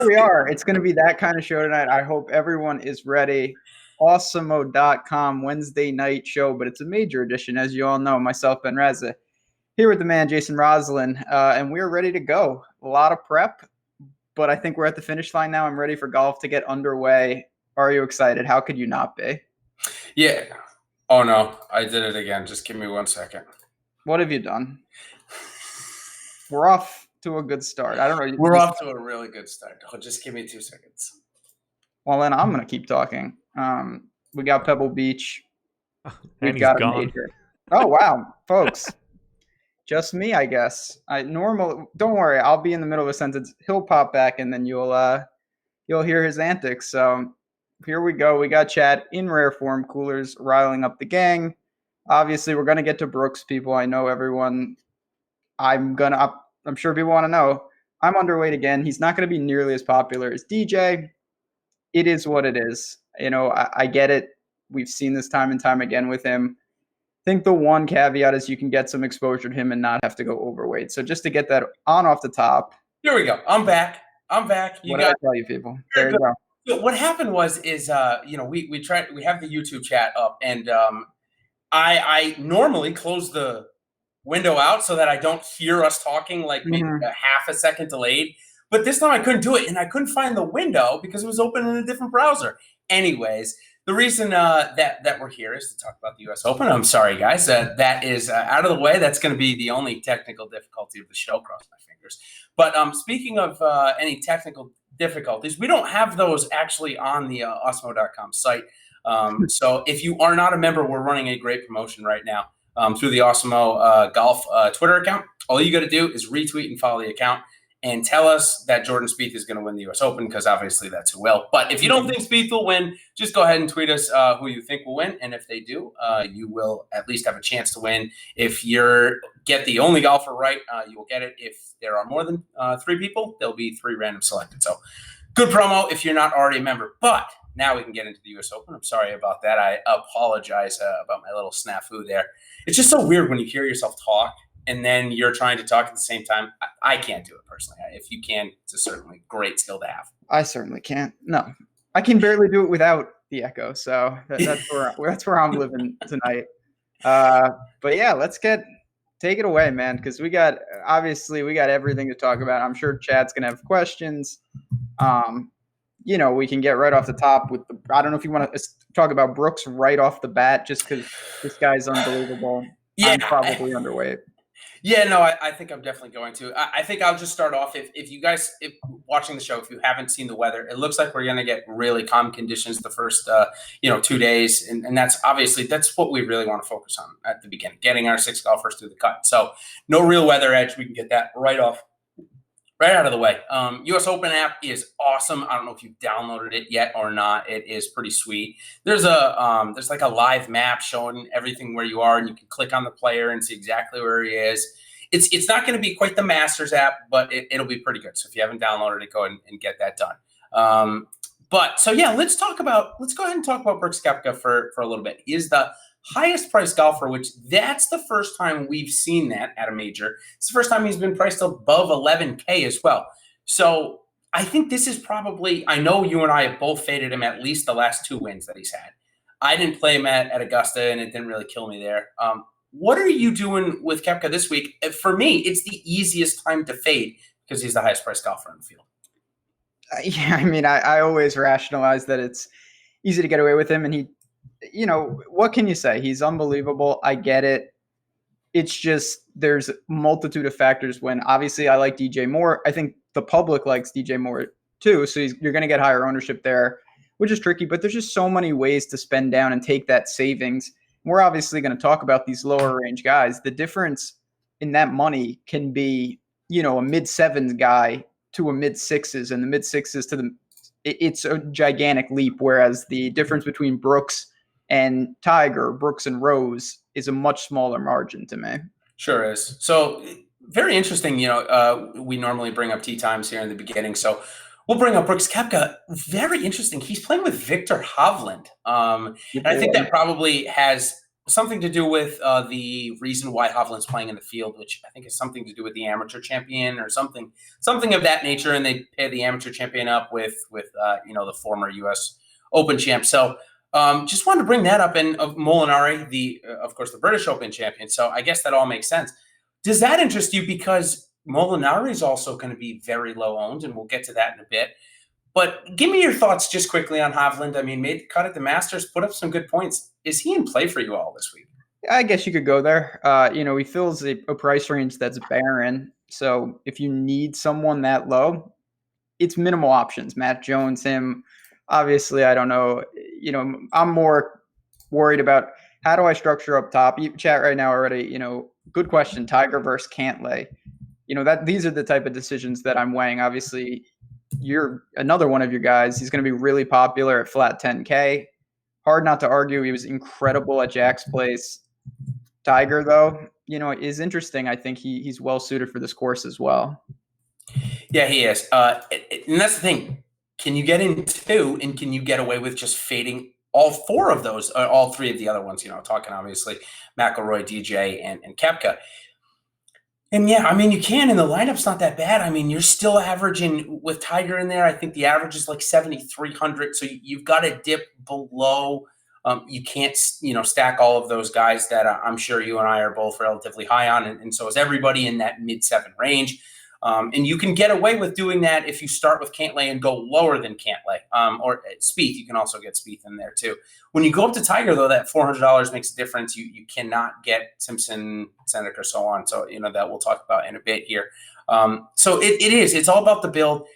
We are. It's going to be that kind of show tonight. I hope everyone is ready. Awesemo.com Wednesday night show, but it's a major edition, as you all know. Myself, Ben Raza, here with the man, Jason Roslin, and we're ready to go. A lot of prep, but I think we're at the finish line now. I'm ready for golf to get underway. Are you excited? How could you not be? Yeah. Oh, no. I did it again. Just give me 1 second. What have you done? We're off to a good start. I don't know. We're off to a really good start. Oh, just give me 2 seconds. Well, then I'm going to keep talking. We got Pebble Beach. We've got a major. Oh, wow, folks. Just me, I guess. Don't worry. I'll be in the middle of a sentence. He'll pop back, and then you'll hear his antics. So here we go. We got Chad in rare form. Coolers riling up the gang. Obviously, we're gonna get to Brooks, people. I know everyone. I'm sure people want to know. I'm underweight again. He's not going to be nearly as popular as DJ. It is what it is. I get it. We've seen this time and time again with him. I think the one caveat is you can get some exposure to him and not have to go overweight. So just to get that on off the top. Here we go. I'm back. What did I tell you, people? There you go. So what happened was we have the YouTube chat up, and I normally close the window out so that I don't hear us talking like maybe a half a second delayed. But this time I couldn't do it, and I couldn't find the window because it was open in a different browser. Anyways, the reason that we're here is to talk about the U.S. Open. I'm sorry, guys. That is out of the way. That's going to be the only technical difficulty of the show. Cross my fingers. But speaking of any technical difficulties, we don't have those actually on the Awesemo.com site. So if you are not a member, we're running a great promotion right now through the Awesemo Golf Twitter account. All you got to do is retweet and follow the account and tell us that Jordan Spieth is going to win the U.S. Open, because obviously that's who will. But if you don't think Spieth will win, just go ahead and tweet us who you think will win. And if they do, you will at least have a chance to win. If you get the only golfer right, you will get it. If there are more than 3 people, there'll be 3 random selected. So good promo if you're not already a member. But now we can get into the U.S. Open. I'm sorry about that. I apologize about my little snafu there. It's just so weird when you hear yourself talk and then you're trying to talk at the same time. I can't do it personally. If you can, it's a certainly great skill to have. I certainly can't. No, I can barely do it without the echo. So that's where I'm living tonight. But yeah, take it away, man, because we got everything to talk about. I'm sure Chad's gonna have questions. We can get right off the top with I don't know if you want to talk about Brooks right off the bat, just because this guy's unbelievable. Yeah, I'm probably underweight. Yeah, no, I think I'm definitely going to. I think I'll just start off. If you guys, watching the show, if you haven't seen the weather, it looks like we're going to get really calm conditions the first, 2 days. And that's what we really want to focus on at the beginning, getting our 6 golfers through the cut. So no real weather edge. We can get that right out of the way. U.S. Open app is awesome. I don't know if you've downloaded it yet or not. It is pretty sweet. There's like a live map showing everything where you are, and you can click on the player and see exactly where he is. It's not going to be quite the Masters app, but it'll be pretty good. So if you haven't downloaded it, go ahead and get that done. Let's go ahead and talk about Brooks Koepka for a little bit. He is the highest priced golfer, which that's the first time we've seen that at a major. It's the first time he's been priced above 11K as well. So I think this is probably, I know you and I have both faded him at least the last 2 wins that he's had. I didn't play him at Augusta, and it didn't really kill me there. What are you doing with Koepka this week? For me, it's the easiest time to fade because he's the highest priced golfer in the field. Yeah, I mean, I always rationalize that it's easy to get away with him, and what can you say? He's unbelievable. I get it. It's just there's a multitude of factors when obviously I like DJ more. I think the public likes DJ more too. So you're going to get higher ownership there, which is tricky. But there's just so many ways to spend down and take that savings. We're obviously going to talk about these lower range guys. The difference in that money can be, a mid-7s guy to a mid-6s, and the mid-6s to it's a gigantic leap. Whereas the difference between Brooks and Tiger, Brooks and Rose, is a much smaller margin to me. Sure is. So very interesting. We normally bring up tee times here in the beginning. So we'll bring up Brooks Koepka. Very interesting. He's playing with Victor Hovland. And I think that probably has something to do with the reason why Hovland's playing in the field, which I think is something to do with the amateur champion or something of that nature. And they pair the amateur champion up with the former U.S. Open champ. So just wanted to bring that up. And Molinari, of course, the British Open champion. So I guess that all makes sense. Does that interest you? Because Molinari is also going to be very low owned, and we'll get to that in a bit. But give me your thoughts just quickly on Hovland. I mean, made the cut at the Masters, put up some good points. Is he in play for you all this week? I guess you could go there. He fills a price range that's barren. So if you need someone that low, it's minimal options. Matt Jones, him. Obviously, I don't know. I'm more worried about how do I structure up top. You chat right now already. Good question. Tiger versus Cantlay. These are the type of decisions that I'm weighing. Obviously, you're another one of your guys. He's going to be really popular at flat 10K. Hard not to argue. He was incredible at Jack's place. Tiger, though, is interesting. I think he's well suited for this course as well. Yeah, he is. And that's the thing. Can you get in two, and can you get away with just fading all four of those, or all three of the other ones? Talking obviously McIlroy, DJ, and Koepka. And yeah, I mean, you can, and the lineup's not that bad. I mean, you're still averaging with Tiger in there. I think the average is like 7,300. So you've got to dip below. You can't, stack all of those guys that I'm sure you and I are both relatively high on. And so is everybody in that mid-7 range. And you can get away with doing that if you start with Cantlay and go lower than Cantlay. Or Spieth, you can also get Spieth in there too. When you go up to Tiger, though, that $400 makes a difference. You cannot get Simpson, Seneca, or so on. So, that we'll talk about in a bit here. So it's all about the build.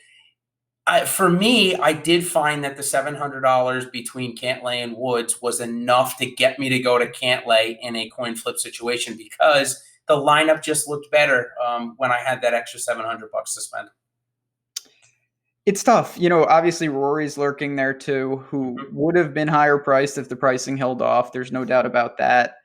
For me, I did find that the $700 between Cantlay and Woods was enough to get me to go to Cantlay in a coin flip situation, because the lineup just looked better when I had that extra $700 to spend. It's tough. Obviously Rory's lurking there too, who would have been higher priced if the pricing held off. There's no doubt about that.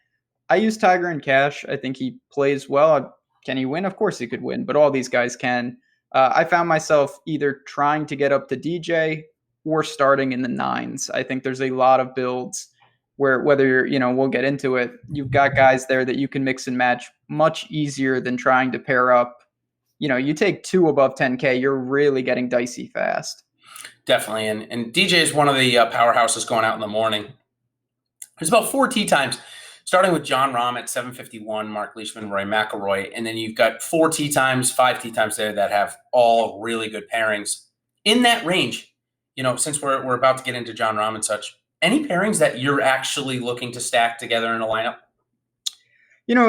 I use Tiger in cash. I think he plays well. Can he win? Of course he could win, but all these guys can. I found myself either trying to get up to DJ or starting in the 9s. I think there's a lot of builds where, whether you're, we'll get into it, you've got guys there that you can mix and match much easier than trying to pair up. You take 2 above 10K, you're really getting dicey fast. Definitely. And DJ is one of the powerhouses going out in the morning. There's about 4 tee times, starting with Jon Rahm at 751, Mark Leishman, Rory McIlroy. And then you've got 4 tee times, 5 tee times there that have all really good pairings in that range. Since we're about to get into Jon Rahm and such, any pairings that you're actually looking to stack together in a lineup?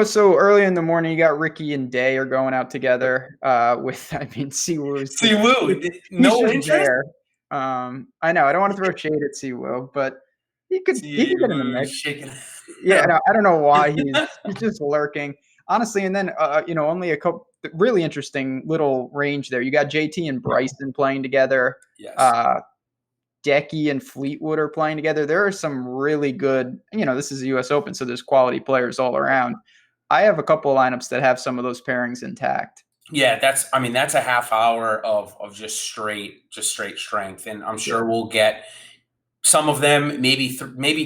So early in the morning, you got Ricky and Day are going out together Siwoo. Siwoo, no interest there. I know. I don't want to throw shade at Siwoo, but he could get in the mix. Yeah, no, I don't know why he's just lurking, honestly. And then only a couple really interesting little range there. You got JT and Bryson playing together. Yes. Decky and Fleetwood are playing together. There are some really good, this is the U.S. Open, so there's quality players all around. I have a couple of lineups that have some of those pairings intact. Yeah, that's a half hour of just straight strength. And I'm sure we'll get some of them, maybe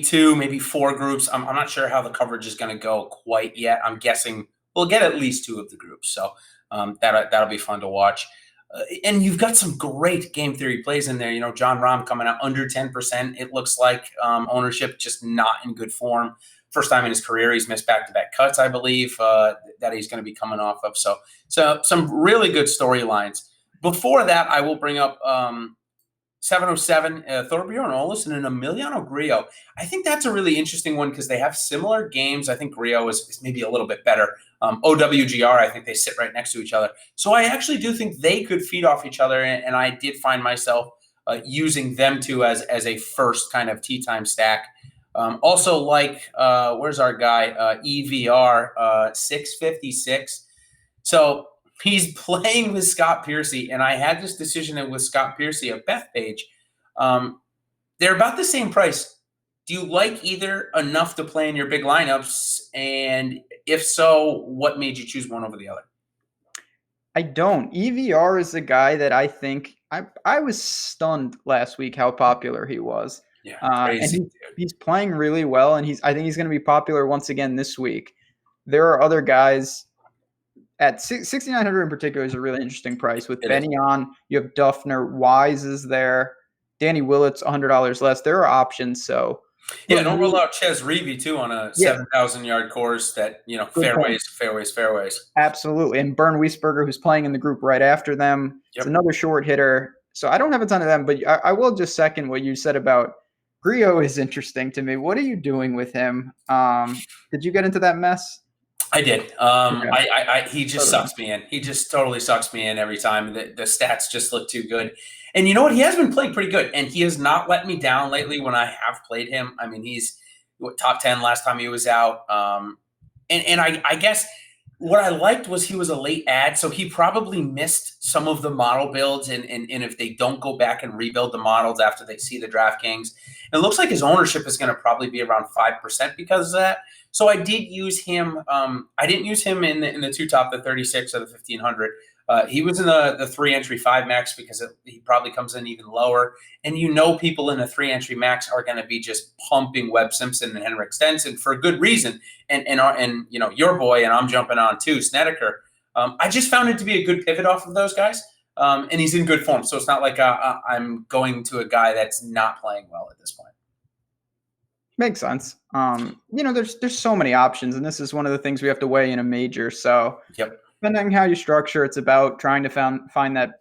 2, maybe 4 groups. I'm not sure how the coverage is going to go quite yet. I'm guessing we'll get at least 2 of the groups. So that'll be fun to watch. And you've got some great game theory plays in there. Jon Rahm coming out under 10%. It looks like ownership just not in good form. First time in his career, he's missed back-to-back cuts, I believe, that he's going to be coming off of. So some really good storylines. Before that, I will bring up 707, Thorbjorn Olesen and Emiliano Grillo. I think that's a really interesting one because they have similar games. I think Grillo is maybe a little bit better. OWGR, I think they sit right next to each other. So I actually do think they could feed off each other, and I did find myself using them two as a first kind of tee time stack. Also where's our guy? EVR, 656. So he's playing with Scott Piercy, and I had this decision with Scott Piercy of Bethpage. They're about the same price. Do you like either enough to play in your big lineups? And if so, what made you choose one over the other? I don't. EVR is a guy that I think I was stunned last week how popular he was. Yeah, And crazy. he's playing really well, and I think he's going to be popular once again this week. There are other guys at 6,900 in particular is a really interesting price with Benny on. You have Duffner, Wise is there, Danny Willett's $100 less. There are options. So yeah, don't rule out Ches Reavie too on a 7,000-yard course that, fairways. Absolutely. And Bern Wiesberger, who's playing in the group right after them. Yep. It's another short hitter. So I don't have a ton of them, but I will just second what you said about Griot is interesting to me. What are you doing with him? Did you get into that mess? I did. He just sucks me in. He just totally sucks me in every time. The stats just look too good. And you know what? He has been playing pretty good, and he has not let me down lately when I have played him. I mean, he's top 10 last time he was out. And I guess what I liked was he was a late ad, so he probably missed some of the model builds. And if they don't go back and rebuild the models after they see the DraftKings, it looks like his ownership is going to probably be around 5% because of that. So I did use him. I didn't use him in the two top, the 36 or the 1500. He was in the 3-entry 5 max because he probably comes in even lower. And people in the 3-entry max are going to be just pumping Webb Simpson and Henrik Stenson for a good reason. And your boy, and I'm jumping on too, Snedeker. I just found it to be a good pivot off of those guys. And he's in good form. So it's not like I'm going to a guy that's not playing well at this point. Makes sense. There's so many options, and this is one of the things we have to weigh in a major. So depending on how you structure, it's about trying to find that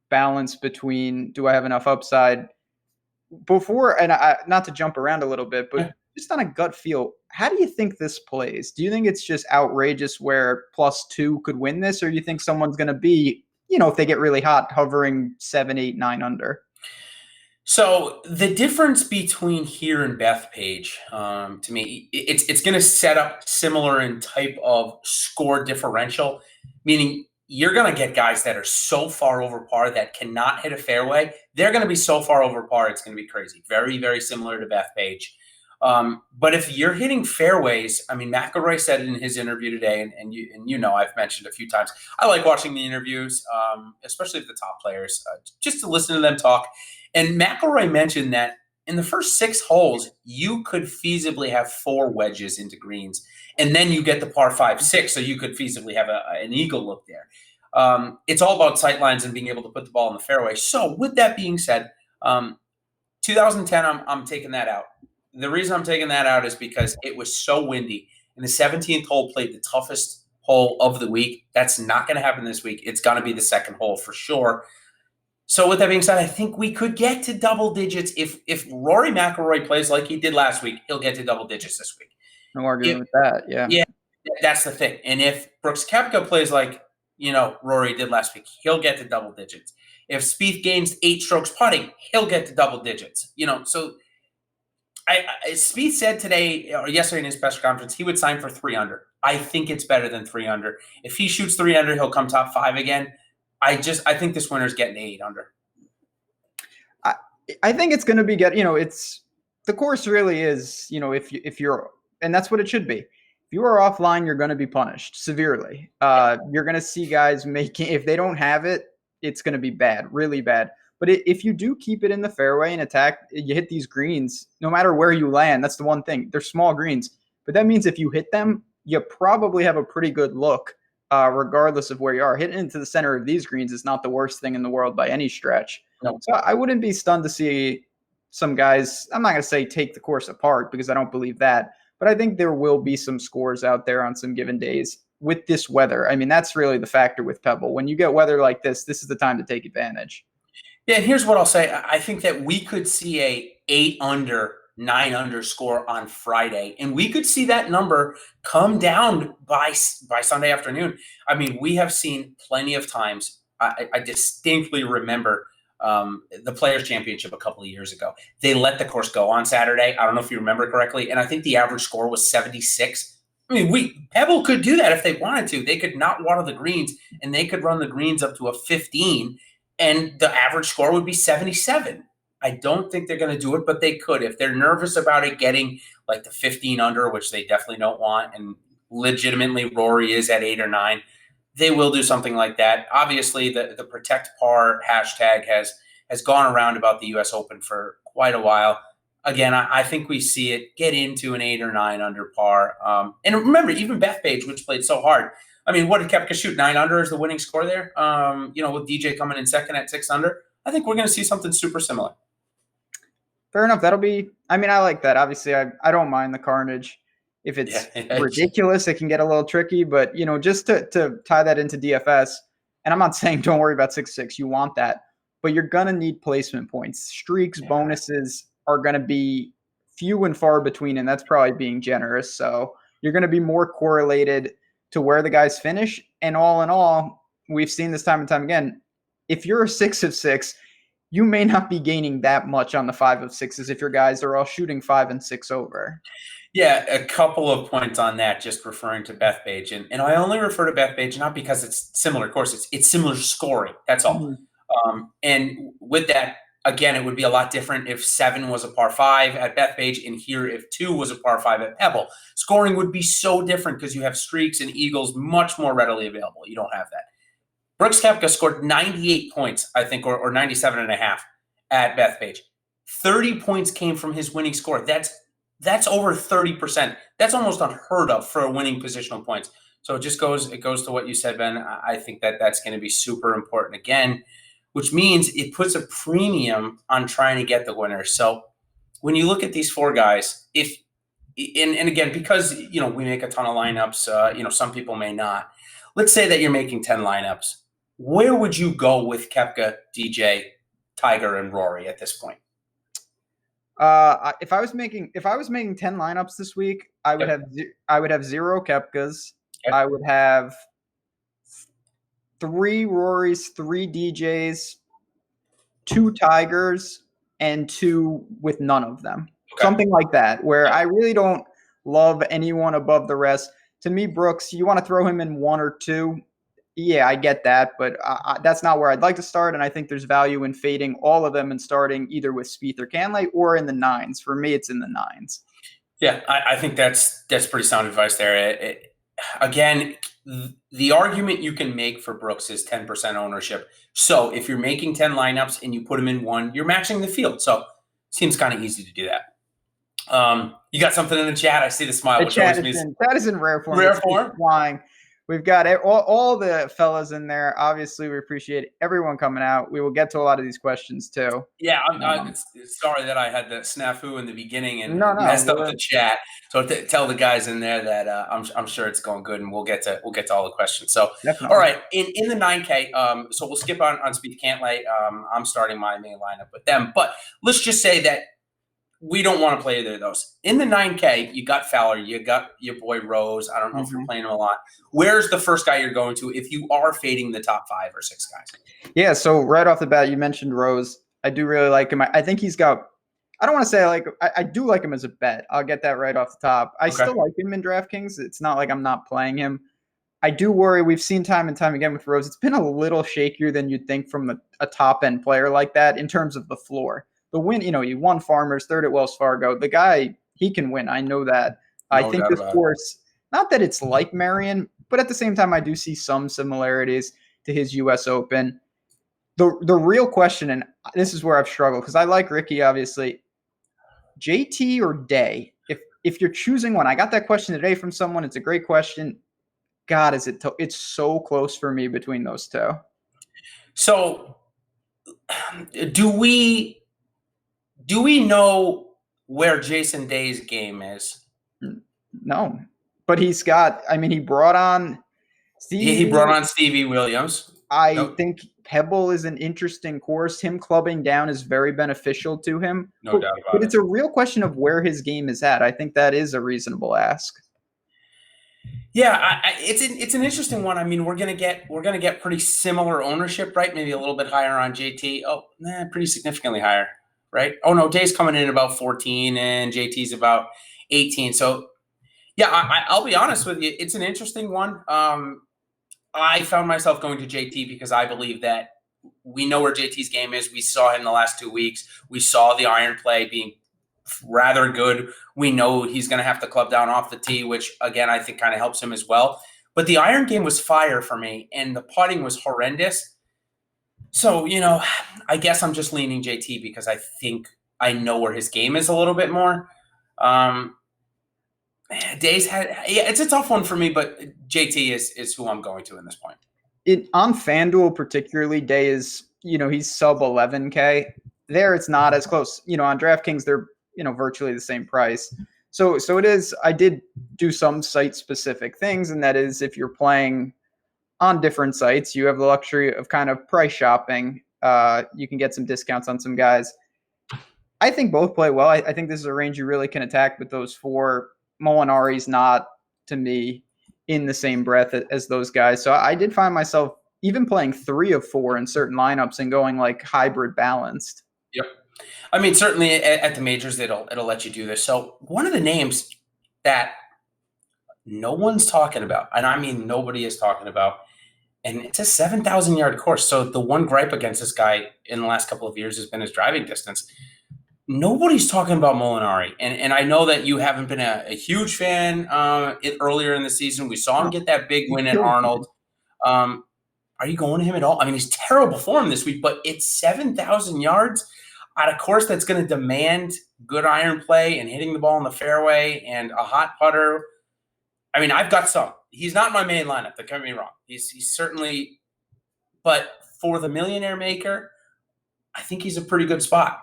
balance between, do I have enough upside before, and not to jump around a little bit, but just on a gut feel, how do you think this plays? Do you think it's just outrageous where +2 could win this, or do you think someone's going to be, if they get really hot, hovering 7, 8, 9 under? So the difference between here and Bethpage, to me, it's going to set up similar in type of score differential, meaning you're going to get guys that are so far over par that cannot hit a fairway. They're going to be so far over par, it's going to be crazy. Very, very similar to Bethpage. But if you're hitting fairways, I mean, McIlroy said it in his interview today, and I've mentioned a few times, I like watching the interviews, especially of the top players, just to listen to them talk. And McIlroy mentioned that in the first 6 holes, you could feasibly have 4 wedges into greens, and then you get the par 5, 6, so you could feasibly have an eagle look there. It's all about sight lines and being able to put the ball in the fairway. So with that being said, 2010, I'm taking that out. The reason I'm taking that out is because it was so windy, and the 17th hole played the toughest hole of the week. That's not going to happen this week. It's going to be the second hole for sure. So with that being said, I think we could get to double digits. If Rory McIlroy plays like he did last week, he'll get to double digits this week. No arguing with that, yeah. Yeah, that's the thing. And if Brooks Koepka plays like, Rory did last week, he'll get to double digits. If Spieth gains 8 strokes putting, he'll get to double digits. So Spieth said today or yesterday in his press conference, he would sign for 3 under. I think it's better than 3 under. If he shoots 3 under, he'll come top 5 again. I think this winner's getting 8 under. I think it's going to be it's the course really is, if you're, and that's what it should be. If you are offline, you're going to be punished severely. You're going to see guys if they don't have it, it's going to be bad, really bad. But if you do keep it in the fairway and attack, you hit these greens, no matter where you land, that's the one thing. They're small greens. But that means if you hit them, you probably have a pretty good look. Regardless of where you are. Hitting into the center of these greens is not the worst thing in the world by any stretch. No. So I wouldn't be stunned to see some guys, I'm not going to say take the course apart because I don't believe that, but I think there will be some scores out there on some given days with this weather. I mean, that's really the factor with Pebble. When you get weather like this is the time to take advantage. Yeah, and here's what I'll say. I think that we could see a 8 under, 9 under score on Friday, and we could see that number come down by Sunday afternoon. I mean, we have seen plenty of times. I distinctly remember the Players' Championship a couple of years ago. They let the course go on Saturday. I don't know if you remember correctly, and I think the average score was 76. I mean, Pebble could do that if they wanted to. They could not water the greens, and they could run the greens up to a 15, and the average score would be 77. I don't think they're going to do it, but they could. If they're nervous about it getting like the 15 under, which they definitely don't want, and legitimately Rory is at 8 or 9, they will do something like that. Obviously, the Protect Par hashtag has gone around about the U.S. Open for quite a while. again, I think we see it get into an 8 or 9 under par. And remember, even Bethpage, which played so hard. I mean, what did Koepka shoot? 9 under is the winning score there. With DJ coming in second at 6 under, I think we're going to see something super similar. Fair enough. I like that. Obviously, I don't mind the carnage. If it's ridiculous, it can get a little tricky. But, just to tie that into DFS, and I'm not saying don't worry about 6-6. You want that. But you're going to need placement points. Streaks, bonuses are going to be few and far between, and that's probably being generous. So you're going to be more correlated to where the guys finish. And all in all, we've seen this time and time again, if you're a 6 of 6, you may not be gaining that much on the 5 of 6s if your guys are all shooting 5 and 6 over. Yeah, a couple of points on that, just referring to Bethpage. And I only refer to Bethpage not because it's similar, of course, it's similar scoring. That's all. Mm-hmm. And with that, again, it would be a lot different if 7 was a par 5 at Bethpage and here if 2 was a par 5 at Pebble. Scoring would be so different because you have streaks and eagles much more readily available. You don't have that. Brooks Koepka scored 98 points, I think, or 97.5 at Bethpage. 30 points came from his winning score. That's over 30%. That's almost unheard of for a winning positional points. So it goes to what you said, Ben. I think that's going to be super important again, which means it puts a premium on trying to get the winner. So when you look at these 4 guys, and again, because we make a ton of lineups, some people may not. Let's say that you're making 10 lineups. Where would you go with Koepka, DJ, Tiger, and Rory at this point? If I was making 10 lineups this week, I would have 0 Koepkas. Yep. I would have 3 Rorys, 3 DJs, 2 Tigers, and 2 with none of them. Okay. Something like that, where I really don't love anyone above the rest. To me, Brooks, you want to throw him in 1 or 2. Yeah, I get that, but that's not where I'd like to start, and I think there's value in fading all of them and starting either with Spieth or Cantlay or in the 9s. For me, it's in the 9s. Yeah, I think that's pretty sound advice there. Again, the argument you can make for Brooks is 10% ownership. So if you're making 10 lineups and you put them in 1, you're matching the field. So it seems kind of easy to do that. You got something in the chat? I see the smile. The chat is in rare form. Rare form? Flying. We've got all the fellas in there. Obviously, we appreciate everyone coming out. We will get to a lot of these questions, too. Yeah, I'm sorry that I had the snafu in the beginning and messed up the chat. So tell the guys in there that I'm sure it's going good, and we'll get to all the questions. So, definitely. All right, in the 9K, so we'll skip on Spieth Cantlay. I'm starting my main lineup with them. But let's just say that we don't want to play either of those. In the 9K, you got Fowler, you got your boy Rose. I don't know if you're playing him a lot. Where's the first guy you're going to if you are fading the top 5 or 6 guys? Yeah, so right off the bat, you mentioned Rose. I do really like him. I think he's got – I don't want to say I do like him as a bet. I'll get that right off the top. I still like him in DraftKings. It's not like I'm not playing him. I do worry. We've seen time and time again with Rose. It's been a little shakier than you'd think from a top-end player like that in terms of the floor. The win, he won Farmers, 3rd at Wells Fargo. The guy, he can win. I know that. I think this course, not that it's like Marion, but at the same time, I do see some similarities to his U.S. Open. The real question, and this is where I've struggled, because I like Ricky, obviously. JT or Day? If you're choosing one, I got that question today from someone. It's a great question. God, it's so close for me between those 2. So, do we know where Jason Day's game is? No, but he brought on Stevie. He brought on Stevie Williams. I think Pebble is an interesting course. Him clubbing down is very beneficial to him. No doubt about it. But it's a real question of where his game is at. I think that is a reasonable ask. Yeah, it's an interesting one. I mean, we're gonna get pretty similar ownership, right? Maybe a little bit higher on JT. Pretty significantly higher. Right? Oh, no, Day's coming in about 14 and JT's about 18. So, yeah, I'll be honest with you. It's an interesting one. I found myself going to JT because I believe that we know where JT's game is. We saw him the last 2 weeks. We saw the iron play being rather good. We know he's going to have to club down off the tee, which, again, I think kind of helps him as well. But the iron game was fire for me, and the putting was horrendous. So, I guess I'm just leaning JT because I think I know where his game is a little bit more. It's a tough one for me, but JT is who I'm going to in this point. On FanDuel particularly, Day is, he's sub 11K. There it's not as close. On DraftKings, they're, virtually the same price. So it is, I did do some site-specific things, and that is if you're playing on different sites, you have the luxury of kind of price shopping. You can get some discounts on some guys. I think both play well. I think this is a range you really can attack with those four. Molinari's not, to me, in the same breath as those guys. So I did find myself even playing 3 of 4 in certain lineups and going like hybrid balanced. Yep. I mean, certainly at the majors, it'll let you do this. So one of the names that no one's talking about, and I mean nobody is talking about, and it's a 7,000-yard course. So the one gripe against this guy in the last couple of years has been his driving distance. Nobody's talking about Molinari. And I know that you haven't been a huge fan earlier in the season. We saw him get that big win at Arnold. Are you going to him at all? I mean, he's terrible form this week, but it's 7,000 yards at a course that's going to demand good iron play and hitting the ball in the fairway and a hot putter. I mean, I've got some. He's not my main lineup. Don't get me wrong. He's certainly – but for the millionaire maker, I think he's a pretty good spot.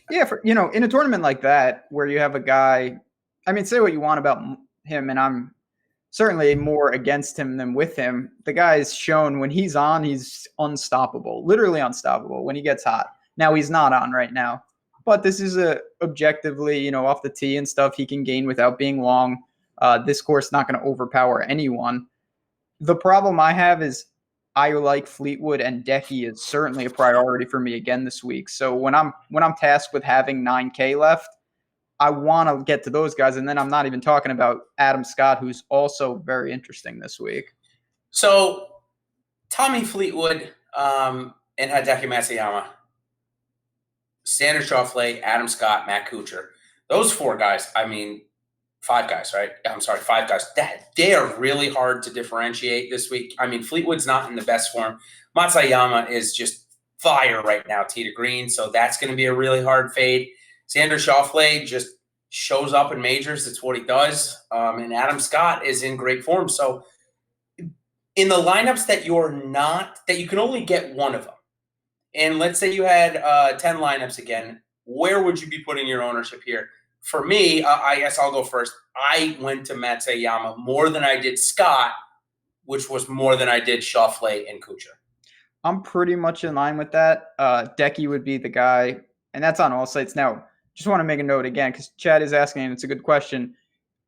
Yeah, in a tournament like that where you have a guy – I mean, say what you want about him, and I'm certainly more against him than with him. The guy's shown when he's on, he's unstoppable, literally unstoppable when he gets hot. Now he's not on right now, but this is objectively, off the tee and stuff he can gain without being long. This course not going to overpower anyone. The problem I have is I like Fleetwood, and Decky is certainly a priority for me again this week. So when I'm tasked with having 9K left, I want to get to those guys, and then I'm not even talking about Adam Scott, who's also very interesting this week. So Tommy Fleetwood and Hideki Matsuyama, Xander Schauffele, Adam Scott, Matt Kuchar. Those 4 guys, I mean, 5 guys, right? I'm sorry, 5 guys. They are really hard to differentiate this week. I mean, Fleetwood's not in the best form. Matsuyama is just fire right now, tee to green, so that's going to be a really hard fade. Xander Schauffele just shows up in majors. That's what he does. And Adam Scott is in great form. So in the lineups that you can only get one of them, and let's say you had 10 lineups again, where would you be putting your ownership here? For me, I guess I'll go first. I went to Matsuyama more than I did Scott, which was more than I did Schauffele and Kuchar. I'm pretty much in line with that. Decky would be the guy, and that's on all sites. Now, just want to make a note again, because Chad is asking, and it's a good question,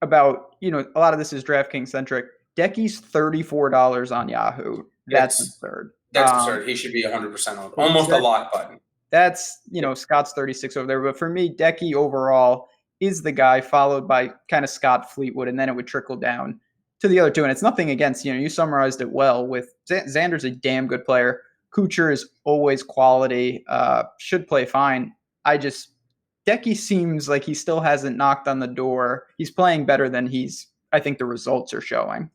about, a lot of this is DraftKings centric. Decky's $34 on Yahoo. That's absurd. That's absurd. He should be 100% on. Almost a lock button. That's, Scott's 36 over there. But for me, Decky overall is the guy, followed by kind of Scott, Fleetwood, and then it would trickle down to the other two. And it's nothing against, you summarized it well with Xander's a damn good player. Kuchar is always quality, should play fine. Decky seems like he still hasn't knocked on the door. He's playing better than I think the results are showing.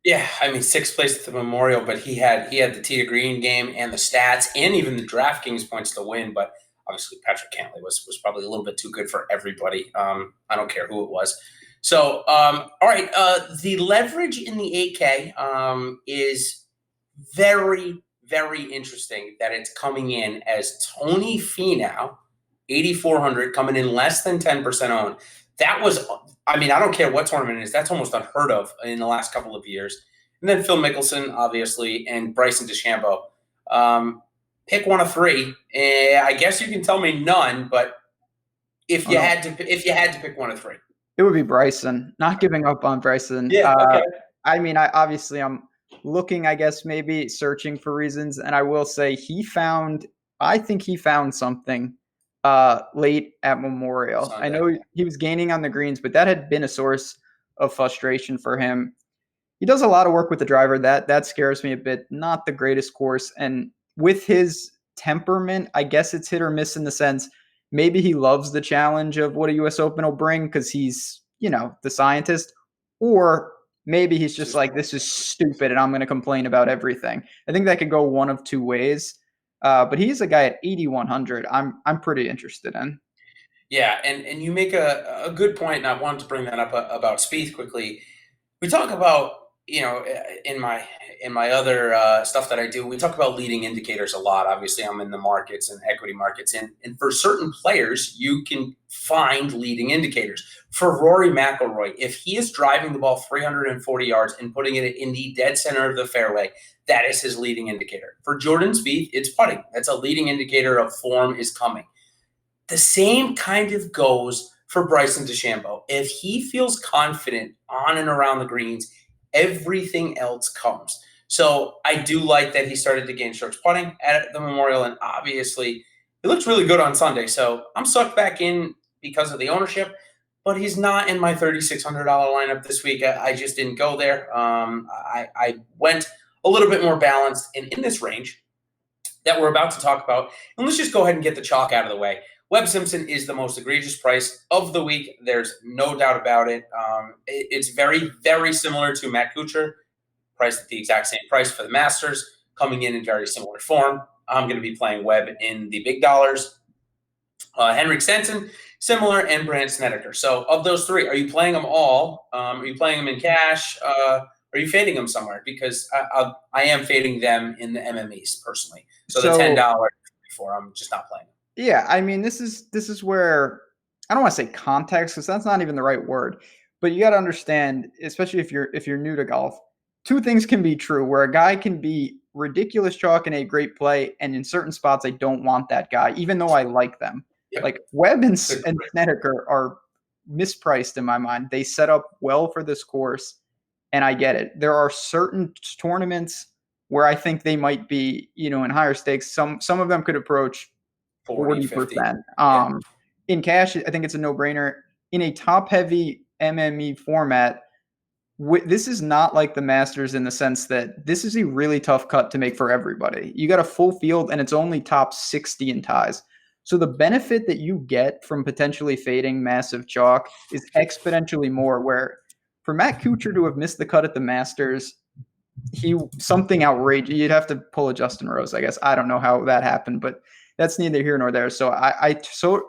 Yeah, I mean, 6th place at the Memorial, but he had the tee to green game and the stats and even the DraftKings points to win. But obviously, Patrick Cantlay was probably a little bit too good for everybody. I don't care who it was. So, all right, the leverage in the 8K is very, very interesting that it's coming in as Tony Finau, 8,400, coming in less than 10% owned. That was, I mean, I don't care what tournament it is. That's almost unheard of in the last couple of years. And then Phil Mickelson, obviously, and Bryson DeChambeau. Pick one of 3. I guess you can tell me none, but if you had to pick one of 3, it would be Bryson. Not giving up on Bryson. Yeah. Okay. I mean, I'm looking, I guess, maybe searching for reasons, and I will say I think he found something late at Memorial. Sunday. I know he was gaining on the greens, but that had been a source of frustration for him. He does a lot of work with the driver. That scares me a bit. Not the greatest course. And with his temperament, I guess it's hit or miss in the sense maybe he loves the challenge of what a U.S. Open will bring because he's, the scientist, or maybe he's just like, this is stupid and I'm going to complain about everything. I think that could go one of two ways. But he's a guy at 8,100 I'm pretty interested in. Yeah, and you make a good point, and I wanted to bring that up about Spieth quickly. We talk about, in my other stuff that I do, we talk about leading indicators a lot. Obviously, I'm in the markets and equity markets, and for certain players, you can find leading indicators. For Rory McIlroy, if he is driving the ball 340 yards and putting it in the dead center of the fairway, that is his leading indicator. For Jordan Spieth, it's putting. That's a leading indicator of form is coming. The same kind of goes for Bryson DeChambeau. If he feels confident on and around the greens, everything else comes. So I do like that he started to gain strokes putting at the Memorial, and obviously he looks really good on Sunday. So I'm sucked back in because of the ownership, but he's not in my $3,600 lineup this week. I just didn't go there. I went a little bit more balanced and in this range that we're about to talk about. And let's just go ahead and get the chalk out of the way. Webb Simpson is the most egregious price of the week. There's no doubt about it. It's very, very similar to Matt Kuchar, priced at the exact same price for the Masters, coming in very similar form. I'm going to be playing Webb in the big dollars. Henrik Stenson, similar, and Brandt Snedeker. So of those three, are you playing them all? Are you playing them in cash? Are you fading them somewhere? Because I am fading them in the MMEs personally. So the $10 before, I'm just not playing them. Yeah, I mean, this is where I don't want to say context because that's not even the right word, but you got to understand, especially if you're new to golf, two things can be true. Where a guy can be ridiculous chalk and a great play, and in certain spots I don't want that guy, even though I like them. Yep. Like Webb and Snedeker are mispriced in my mind. They set up well for this course, and I get it. There are certain tournaments where I think they might be, in higher stakes. Some of them could approach 40%. In cash, I think it's a no-brainer. In a top-heavy MME format, this is not like the Masters in the sense that this is a really tough cut to make for everybody. You got a full field, and it's only top 60 in ties. So the benefit that you get from potentially fading massive chalk is exponentially more, where for Matt Kuchar to have missed the cut at the Masters, something outrageous. You'd have to pull a Justin Rose, I guess. I don't know how that happened, but that's neither here nor there. So I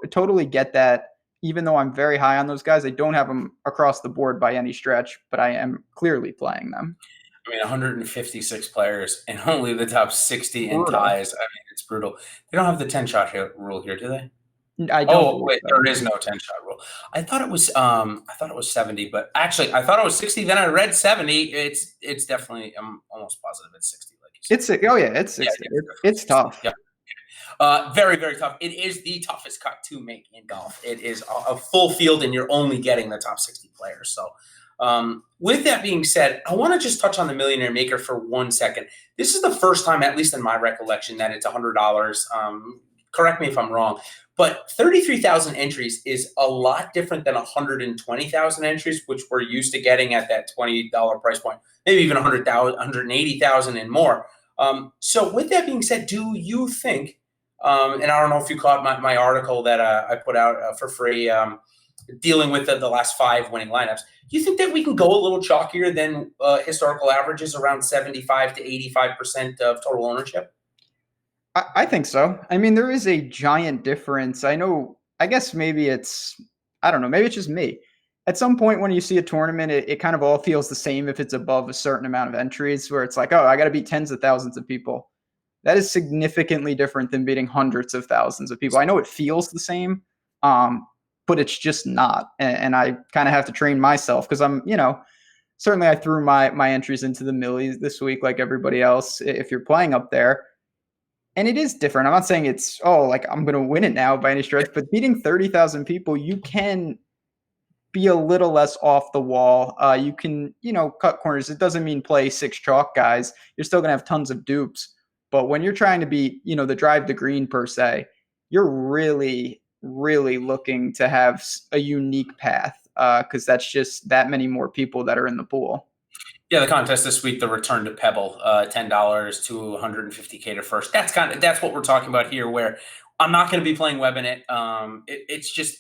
totally get that. Even though I'm very high on those guys, I don't have them across the board by any stretch, but I am clearly playing them. I mean, 156 players and only the top 60 in ties. I mean, it's brutal. They don't have the 10-shot rule here, do they? I don't. Oh, wait, there is no 10-shot rule. I thought it was 70, but actually I thought it was 60. Then I read 70. It's definitely, I'm almost positive it's 60. Like you said. It's 60. Yeah, it's tough. Yeah. Very, very tough. It is the toughest cut to make in golf. It is a full field, and you're only getting the top 60 players. So with that being said, I want to just touch on the Millionaire Maker for 1 second. This is the first time, at least in my recollection, that it's $100. Correct me if I'm wrong, but 33,000 entries is a lot different than 120,000 entries, which we're used to getting at that $20 price point, maybe even 100,000, 180,000 and more. So with that being said, do you think, and I don't know if you caught my article that I put out for free dealing with the last 5 winning lineups, do you think that we can go a little chalkier than historical averages around 75 to 85% of total ownership? I think so. I mean, there is a giant difference. I guess maybe I don't know, maybe it's just me. At some point when you see a tournament, it kind of all feels the same if it's above a certain amount of entries, where it's like, oh, I got to beat tens of thousands of people. That is significantly different than beating hundreds of thousands of people. I know it feels the same, but it's just not. And I kind of have to train myself because I'm, certainly I threw my entries into the millies this week like everybody else if you're playing up there. And it is different. I'm not saying it's, like I'm going to win it now by any stretch, but beating 30,000 people, you can be a little less off the wall. You can, cut corners. It doesn't mean play 6 chalk guys. You're still going to have tons of dupes. But when you're trying to beat, the drive to green per se, you're really, really looking to have a unique path because that's just that many more people that are in the pool. Yeah, the contest this week, the return to Pebble, $10 to 150K to first. That's what we're talking about here, where I'm not going to be playing Webb in it. It's just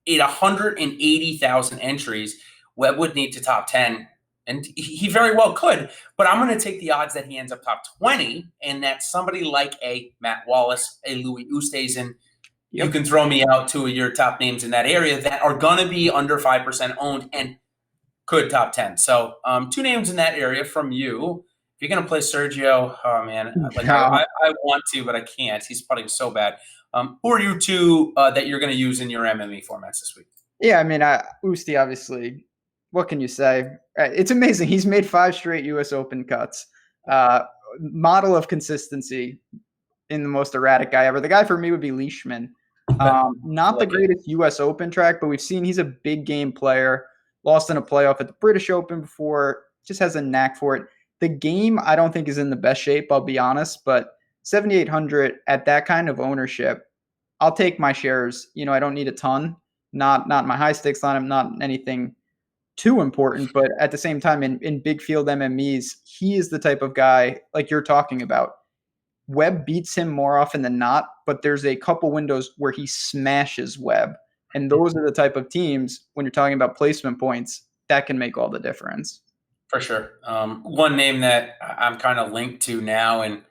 at 180,000 entries, Webb would need to top 10, and he very well could. But I'm going to take the odds that he ends up top 20, and that somebody like a Matt Wallace, a Louis Oosthuizen, Yep. You can throw me out two of your top names in that area that are going to be under 5% owned and could top 10. So 2 names in that area from you. If you're going to play Sergio, oh, man, like I want to, but I can't. He's putting so bad. Who are you 2 that you're going to use in your MME formats this week? Yeah, I mean, Usti, obviously, what can you say? It's amazing. He's made 5 straight U.S. Open cuts. Model of consistency in the most erratic guy ever. The guy for me would be Leishman. Not the greatest U.S. Open track, but we've seen he's a big game player. Lost in a playoff at the British Open before. Just has a knack for it. The game, I don't think, is in the best shape, I'll be honest. But 7,800 at that kind of ownership, I'll take my shares. I don't need a ton. Not my high stakes line. I'm not anything too important. But at the same time, in big field MMEs, he is the type of guy like you're talking about. Webb beats him more often than not, but there's a couple windows where he smashes Webb. And those are the type of teams, when you're talking about placement points, that can make all the difference. For sure. One name that I'm kind of linked to now, and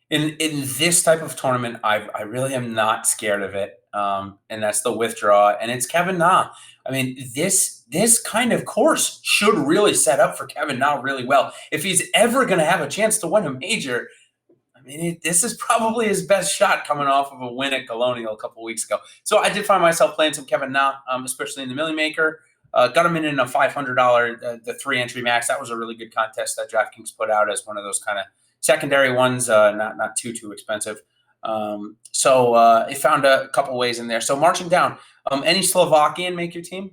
in this type of tournament, I really am not scared of it, and that's the withdrawal, and it's Kevin Na. I mean, this kind of course should really set up for Kevin Na really well. If he's ever going to have a chance to win a major, I mean, this is probably his best shot coming off of a win at Colonial a couple of weeks ago. So I did find myself playing some Kevin Na, especially in the Millie Maker. Got him in a $500, the 3-entry max. That was a really good contest that DraftKings put out as one of those kind of secondary ones, not too expensive. So it found a couple ways in there. So marching down, any Slovakian make your team?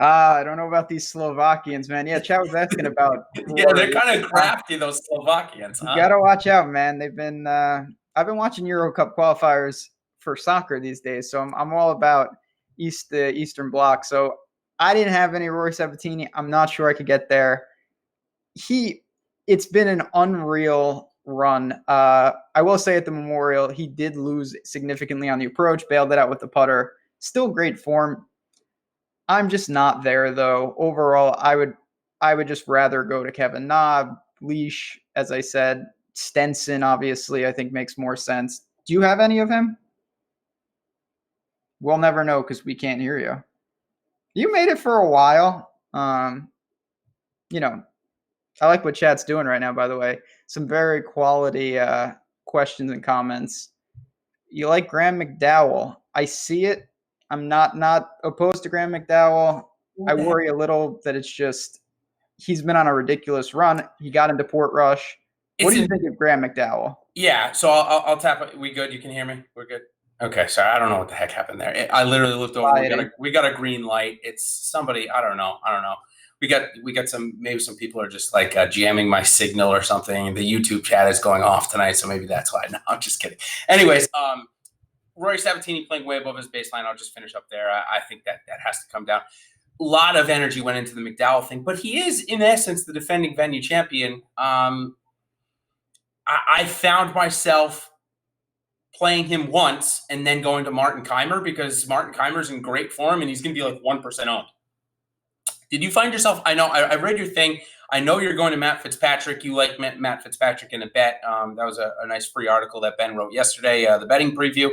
I don't know about these Slovakians, man. Yeah, Chad was asking about. Yeah, they're kind of crafty, those Slovakians. Huh? You gotta watch out, man. They've been. I've been watching Euro Cup qualifiers for soccer these days, so I'm all about the Eastern Bloc. So I didn't have any Rory Sabatini. I'm not sure I could get there. It's been an unreal run. I will say at the Memorial, he did lose significantly on the approach, bailed it out with the putter. Still great form. I'm just not there, though. Overall, I would just rather go to Kevin Na, Leash, as I said. Stenson, obviously, I think makes more sense. Do you have any of him? We'll never know because we can't hear you. You made it for a while. I like what chat's doing right now, by the way. Some very quality questions and comments. You like Graham McDowell. I see it. I'm not opposed to Graham McDowell. I worry a little that it's just he's been on a ridiculous run. He got into Portrush. What do you think of Graham McDowell? Yeah, so I'll tap. We good? You can hear me? We're good? Okay, sorry. I don't know what the heck happened there. I literally looked over. We got a green light. It's somebody. I don't know. We got maybe some people are just like jamming my signal or something. The YouTube chat is going off tonight, so maybe that's why. No, I'm just kidding. Anyways, Rory Sabatini playing way above his baseline. I'll just finish up there. I think that has to come down. A lot of energy went into the McDowell thing, but he is, in essence, the defending venue champion. I found myself playing him once and then going to Martin Keimer because Martin Keimer's in great form and he's going to be like 1% owned. Did you find yourself? I know I read your thing. I know you're going to Matt Fitzpatrick. You like Matt Fitzpatrick in a bet. That was a nice free article that Ben wrote yesterday, the betting preview.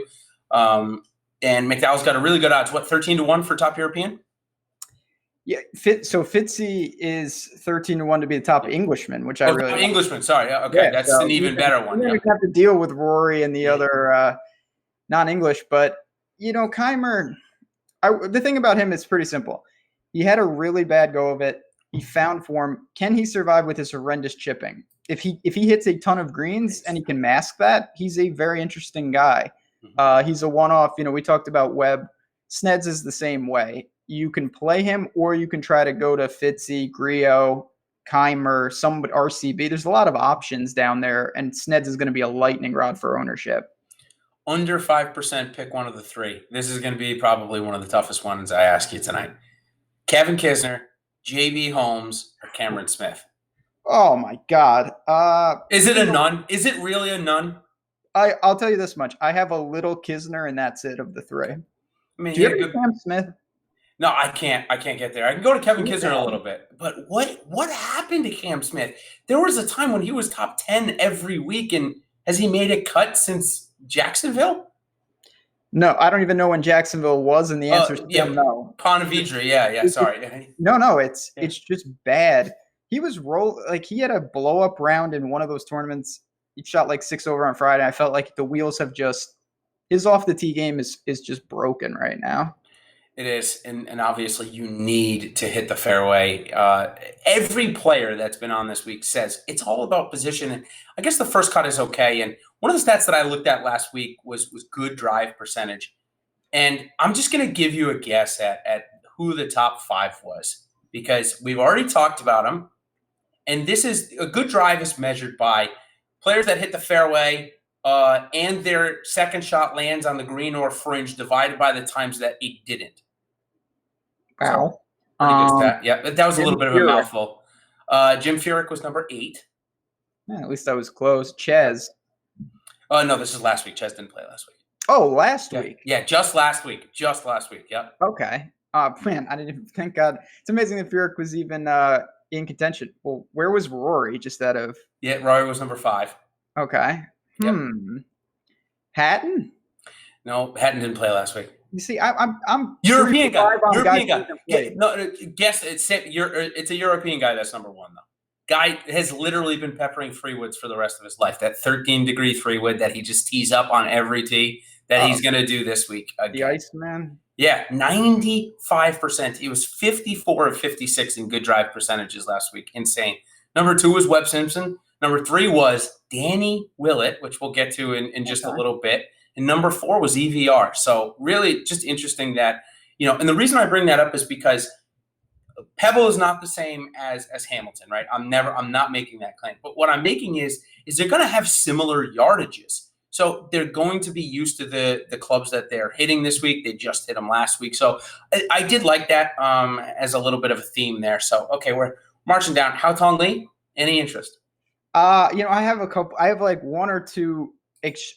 And McDowell's got a really good odds. What, 13-1 for top European? Yeah, so Fitzy is 13-1 to be the top Englishman, which I really Englishman. Sorry, okay, yeah, that's so an even better one. You have to deal with Rory and the other non-English, but Keimer. The thing about him is pretty simple. He had a really bad go of it. He found form. Can he survive with his horrendous chipping? If he hits a ton of greens and he can mask that, he's a very interesting guy. He's a one-off. We talked about Webb. Sneds is the same way. You can play him, or you can try to go to Fitzy, Griot, Keimer, RCB. There's a lot of options down there, and Sneds is going to be a lightning rod for ownership. Under 5%, pick one of the three. This is going to be probably one of the toughest ones I ask you tonight. Kevin Kisner, J.B. Holmes, or Cameron Smith? Oh, my God. Is it a none? Is it really a none? I'll tell you this much. I have a little Kisner, and that's it of the three. I mean, do you have Cam Smith? No, I can't get there. I can go to Kevin Kisner a little bit. But what happened to Cam Smith? There was a time when he was top 10 every week, and has he made a cut since Jacksonville? No, I don't even know when Jacksonville was, and the answer is still no. Pontevedra, yeah, sorry. No, it's just bad. He was he had a blow up round in one of those tournaments. He shot like 6 over on Friday. I felt like the wheels have just his off the tee game is just broken right now. It is, and obviously you need to hit the fairway. Every player that's been on this week says it's all about position. And I guess the first cut is okay. And one of the stats that I looked at last week was good drive percentage. And I'm just going to give you a guess at who the top 5 was, because we've already talked about them. And this is a good drive is measured by players that hit the fairway and their second shot lands on the green or fringe divided by the times that it didn't. Wow. So, pretty good stat. Yeah, that was a little bit of a mouthful. Jim Furyk was number 8. Yeah, at least I was close. Ches. Oh, no, this is last week. Ches didn't play last week. Oh, last week? Yeah, just last week. Yep. Okay. Man, I didn't even think. It's amazing that Furyk was even in contention. Well, where was Rory? Just out of. Yeah, Rory was number 5. Okay. Yep. Hatton? No, Hatton didn't play last week. You see, I'm European guy. European guy. No, guess it's a European guy that's number 1 though. Guy has literally been peppering 3-woods for the rest of his life. That 13-degree 3-wood that he just tees up on every tee that he's going to do this week again. The Iceman? Yeah, 95%. He was 54 of 56 in good drive percentages last week. Insane. Number 2 was Webb Simpson. Number 3 was Danny Willett, which we'll get to in just a little bit. And number 4 was EVR. So really just interesting that, and the reason I bring that up is because Pebble is not the same as Hamilton, right? I'm not making that claim. But what I'm making is they're going to have similar yardages. So they're going to be used to the clubs that they're hitting this week. They just hit them last week. So I did like that as a little bit of a theme there. So, okay, we're marching down. Hao Tong Lee, any interest? I have a couple. I have like 1 or 2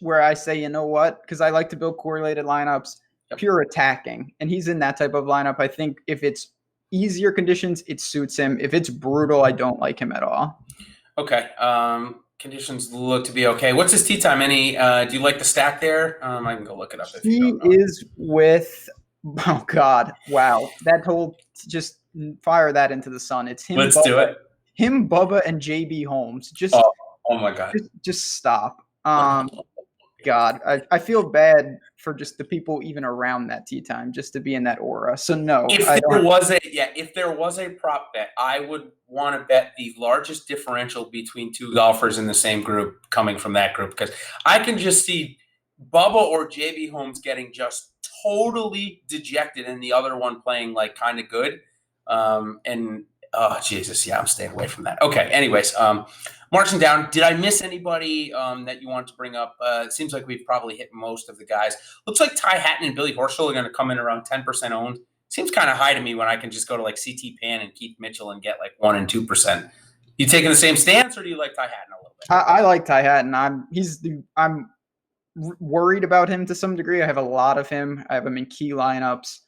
where I say, you know what? Because I like to build correlated lineups, pure attacking. And he's in that type of lineup. I think if it's easier conditions, it suits him. If it's brutal, I don't like him at all. Okay. Conditions look to be okay. What's his tee time? Any? Do you like the stack there? I can go look it up. If you don't know. Is with. Oh God! Wow, that whole just fire that into the sun. It's him. Let's do it. Him, Bubba, and JB Holmes. Just. Oh my God! Just stop. God, I feel bad for just the people even around that tee time just to be in that aura. So no, if there was a prop bet, I would want to bet the largest differential between 2 golfers in the same group coming from that group, because I can just see Bubba or JB Holmes getting just totally dejected and the other one playing like kind of good. And oh Jesus, yeah, I'm staying away from that. Okay, anyways, marching down, did I miss anybody that you wanted to bring up? It seems like we've probably hit most of the guys. Looks like Ty Hatton and Billy Horschel are going to come in around 10% owned. Seems kind of high to me when I can just go to like CT Pan and Keith Mitchell and get like 1 and 2%. You taking the same stance, or do you like Ty Hatton a little bit? I like Ty Hatton. I'm worried about him to some degree. I have a lot of him. I have him in key lineups.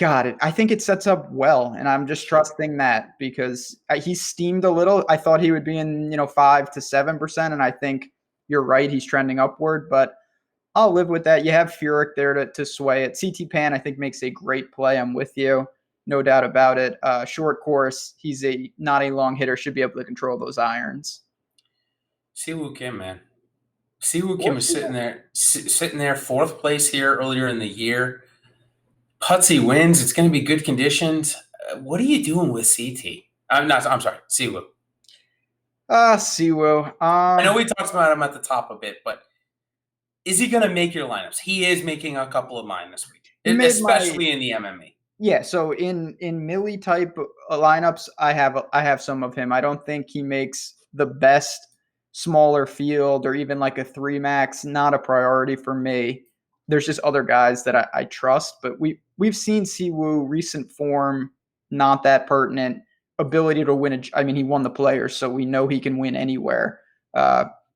I think it sets up well, and I'm just trusting that because he's steamed a little. I thought he would be in 5 to 7%, and I think you're right. He's trending upward, but I'll live with that. You have Furyk there to sway it. CT Pan, I think, makes a great play. I'm with you, no doubt about it. Short course, he's not a long hitter. Should be able to control those irons. Siwoo Kim, man. Siwoo Kim is sitting there, 4th place here earlier in the year. Putsy wins. It's going to be good conditions. What are you doing with CT? I'm sorry, Siwoo. Siwoo. I know we talked about him at the top a bit, but is he going to make your lineups? He is making a couple of mine this week, especially in the MMA. Yeah, so in Millie type lineups, I have some of him. I don't think he makes the best smaller field or even like a 3 max. Not a priority for me. There's just other guys that I trust, but we've seen Siwoo recent form, not that pertinent. Ability to win he won the Players, so we know he can win anywhere.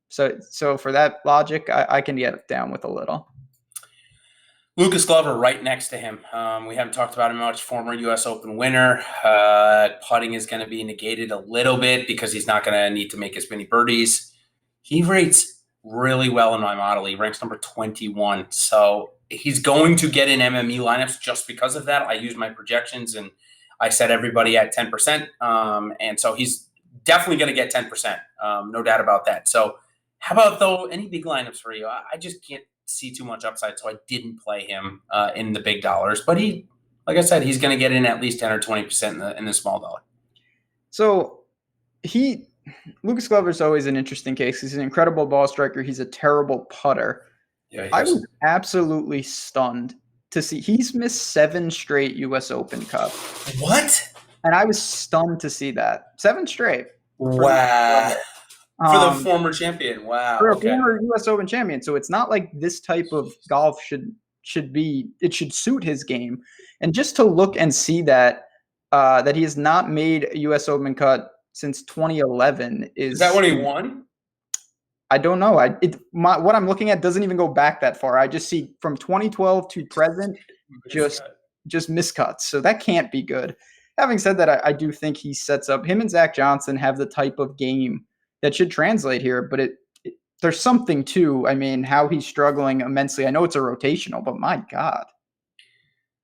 So for that logic, I can get down with a little. Lucas Glover right next to him. We haven't talked about him much. Former U.S. Open winner. Putting is going to be negated a little bit because he's not going to need to make as many birdies. He rates really well in my model. He ranks number 21. So he's going to get in MME lineups just because of that. I use my projections and I set everybody at 10%. And so he's definitely going to get 10%. No doubt about that. So how about, though, any big lineups for you? I just can't see too much upside, so I didn't play him in the big dollars. But he, like I said, he's going to get in at least 10 or 20% in the small dollar. So Lucas Glover's always an interesting case. He's an incredible ball striker. He's a terrible putter. Yeah, I was absolutely stunned to see he's missed 7 straight U.S. Open Cup. What? And I was stunned to see that. 7 straight. Wow. For the former champion. Wow. For a former U.S. Open champion. So it's not like this type of golf should suit his game. And just to look and see that he has not made a U.S. Open cut since 2011 is that when he won? I don't know. What I'm looking at doesn't even go back that far. I just see from 2012 to present, just miscuts. So that can't be good. Having said that, I do think he sets up him and Zach Johnson have the type of game that should translate here. But there's something to, I mean, how he's struggling immensely. I know it's a rotational, but my God,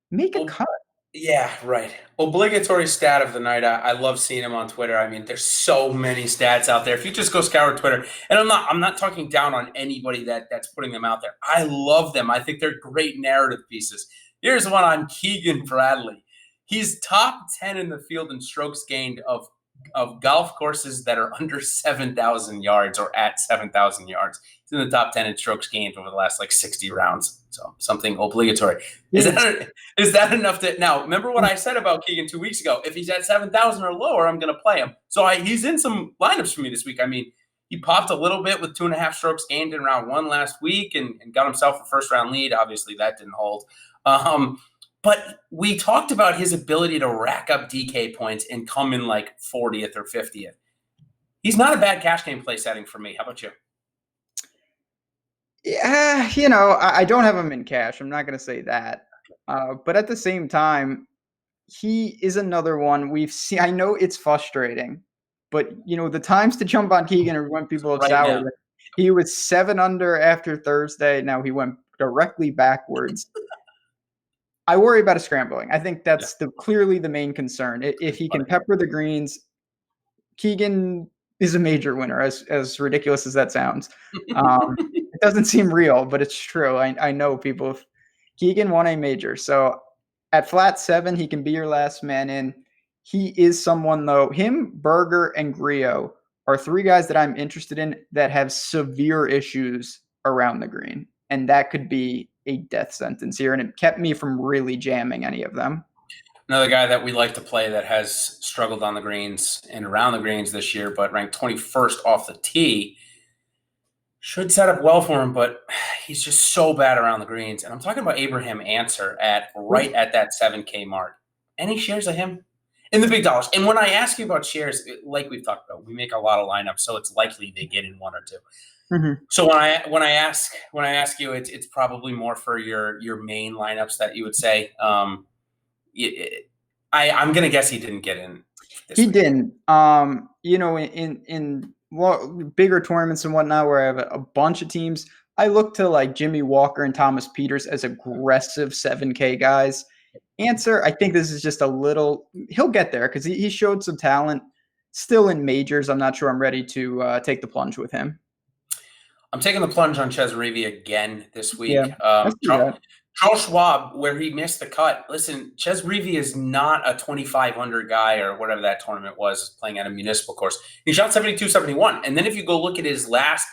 make a cut. Yeah, right. Obligatory stat of the night. I love seeing him on Twitter. I mean, there's so many stats out there. If you just go scour Twitter, and I'm not talking down on anybody that's putting them out there. I love them. I think they're great narrative pieces. Here's one on Keegan Bradley. He's top 10 in the field in strokes gained of golf courses that are under 7,000 yards or at 7,000 yards. He's in the top 10 in strokes gained over the last 60 rounds. So something obligatory. Is that enough to now? Remember what I said about Keegan 2 weeks ago? If he's at 7,000 or lower, I'm going to play him. So he's in some lineups for me this week. I mean, he popped a little bit with 2.5 strokes gained in round 1 last week and got himself a first round lead. Obviously, that didn't hold. But we talked about his ability to rack up DK points and come in 40th or 50th. He's not a bad cash game play setting for me. How about you? Yeah, I don't have him in cash. I'm not going to say that. But at the same time, he is another one we've seen. I know it's frustrating, but, the times to jump on Keegan are when people have soured. He was 7 under after Thursday. Now he went directly backwards. I worry about his scrambling. I think that's clearly the main concern. If he can pepper the greens, Keegan is a major winner, as ridiculous as that sounds. It doesn't seem real, but it's true. I know people. Keegan won a major. So at flat 7, he can be your last man in. He is someone, though. Him, Berger, and Griot are 3 guys that I'm interested in that have severe issues around the green. And that could be a death sentence here, and it kept me from really jamming any of them. Another guy that we like to play that has struggled on the greens and around the greens this year, but ranked 21st off the tee, should set up well for him, but he's just so bad around the greens. And I'm talking about Abraham Answer right at that 7K mark. Any shares of him in the big dollars? And when I ask you about shares, like we've talked about, we make a lot of lineups, so it's likely they get in 1 or 2. Mm-hmm. So when I ask you, it's probably more for your main lineups that you would say. I'm going to guess he didn't get in. He didn't. In bigger tournaments and whatnot, where I have a bunch of teams, I look to Jimmy Walker and Thomas Peters as aggressive 7K guys. Answer, I think this is just a little. He'll get there because he showed some talent. Still in majors, I'm not sure I'm ready to take the plunge with him. I'm taking the plunge on Ches Reavie again this week. Yeah, Charles Schwab, where he missed the cut. Listen, Ches Reavie is not a 2,500 guy or whatever that tournament was, playing at a municipal course. He shot 72-71. And then if you go look at his last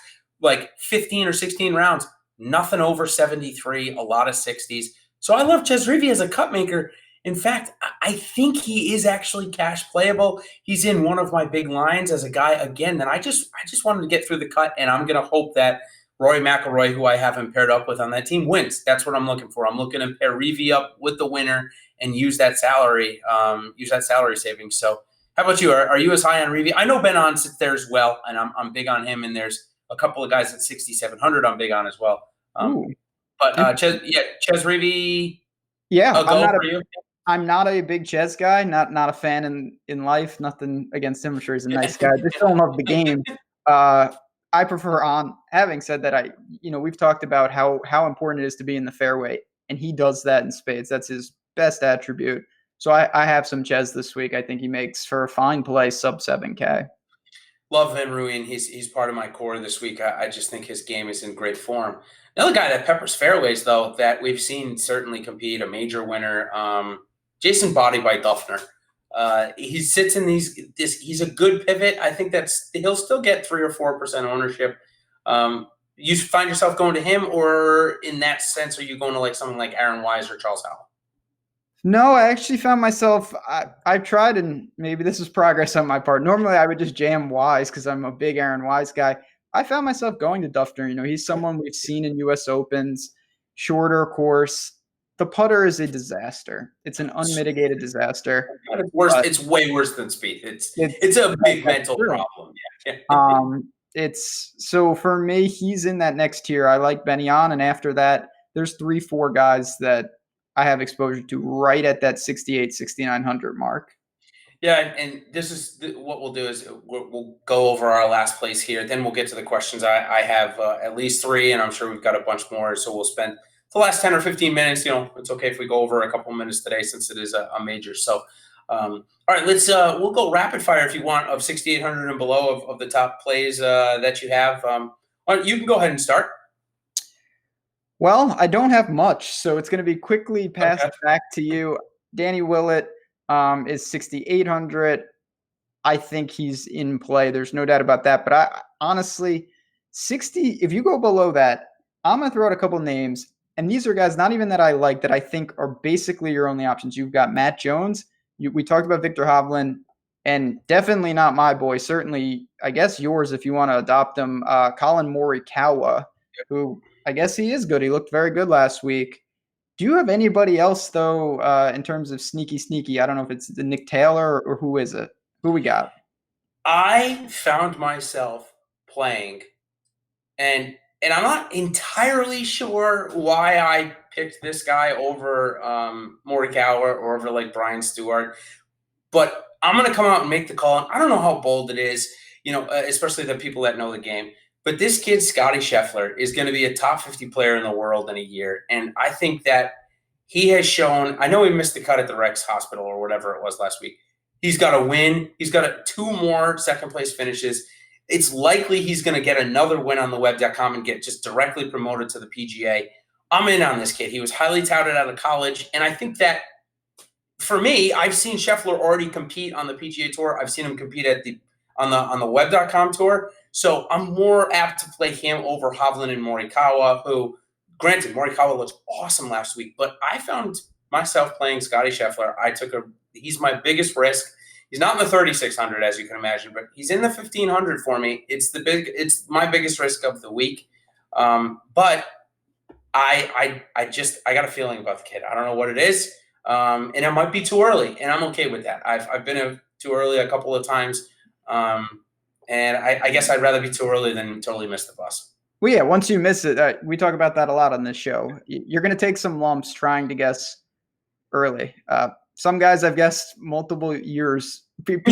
15 or 16 rounds, nothing over 73, a lot of 60s. So I love Ches Reavie as a cut maker. In fact, I think he is actually cash playable. He's in one of my big lines as a guy, again, that I just wanted to get through the cut, and I'm going to hope that Rory McIlroy, who I have him paired up with on that team, wins. That's what I'm looking for. I'm looking to pair Reavie up with the winner and use that salary savings. So how about you? Are you as high on Reavie? I know Ben On sits there as well, and I'm big on him, and there's a couple of guys at 6,700 I'm big on as well. But Ches Reavie, I'm not a big Ches guy, not a fan in life. Nothing against him. I'm sure he's a nice guy. Just don't love the game. I prefer on. Having said that, we've talked about how important it is to be in the fairway, and he does that in spades. That's his best attribute. So I have some Ches this week. I think he makes for a fine play, sub 7K. Love Van Rooyen. He's part of my core this week. I just think his game is in great form. Another guy that peppers fairways, though, that we've seen certainly compete, a major winner, Jason Body by Duffner. He sits in he's a good pivot. I think he'll still get 3 or 4% ownership. You find yourself going to him, or in that sense, are you going to like someone like Aaron Wise or Charles Howell? No, I actually found myself, I've tried, and maybe this is progress on my part. Normally I would just jam Wise because I'm a big Aaron Wise guy. I found myself going to Duffner. He's someone we've seen in U.S. Opens, shorter course. The putter is a disaster. It's an unmitigated disaster. It's worse. It's way worse than speed. It's a big mental problem. Yeah. So for me, he's in that next tier. I like Benyon, and after that, there's 3-4 guys that I have exposure to right at that 6,900 mark. Yeah, and this is what we'll do is we'll go over our last place here. Then we'll get to the questions. I have at least 3, and I'm sure we've got a bunch more. So we'll spend the last 10 or 15 minutes. It's okay if we go over a couple minutes today since it is a major. So, all right, we'll go rapid fire if you want of 6,800 and below of the top plays that you have. You can go ahead and start. Well, I don't have much, so it's going to be quickly passed back to you. Danny Willett is 6,800. I think he's in play. There's no doubt about that. But I honestly, 60, if you go below that, I'm going to throw out a couple names. And these are guys not even that I like, that I think are basically your only options. You've got Matt Jones. We talked about Victor Hovland, and definitely not my boy. Certainly, I guess yours if you want to adopt him. Colin Morikawa, who I guess he is good. He looked very good last week. Do you have anybody else, though, in terms of sneaky? I don't know if it's Nick Taylor or who is it? Who we got? I found myself playing, and I'm not entirely sure why I picked this guy over Morikawa or over like Brian Stewart, but I'm going to come out and make the call. And I don't know how bold it is, especially the people that know the game. But this kid, Scotty Scheffler, is going to be a top 50 player in the world in a year. And I think that he has shown – I know he missed the cut at the Rex Hospital or whatever it was last week. He's got a win. He's got 2 more second-place finishes. It's likely he's going to get another win on the web.com and get just directly promoted to the PGA. I'm in on this kid. He was highly touted out of college. And I think that, for me, I've seen Scheffler already compete on the PGA Tour. I've seen him compete on the web.com tour. So I'm more apt to play him over Hovland and Morikawa, who, granted, Morikawa looked awesome last week, but I found myself playing Scotty Scheffler. He's my biggest risk. He's not in the 3,600, as you can imagine, but he's in the 1,500 for me. It's my biggest risk of the week. But I got a feeling about the kid. I don't know what it is. And it might be too early, and I'm okay with that. I've been too early a couple of times. And I guess I'd rather be too early than totally miss the bus. Well, yeah, once you miss it, we talk about that a lot on this show. You're going to take some lumps trying to guess early. Some guys I've guessed multiple years. Maybe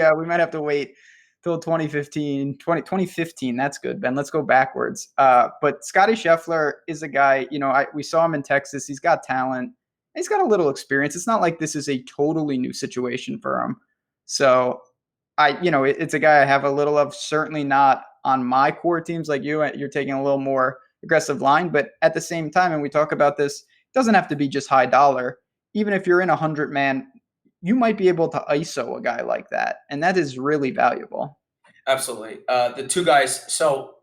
we might have to wait till 2015. That's good, Ben. Let's go backwards. But Scotty Scheffler is a guy, we saw him in Texas. He's got talent. He's got a little experience. It's not like this is a totally new situation for him. So it's a guy I have a little of, certainly not on my core teams like you. You're taking a little more aggressive line, but at the same time, and we talk about this, it doesn't have to be just high dollar. Even if you're in 100-man, you might be able to ISO a guy like that, and that is really valuable. Absolutely. The 2 guys, so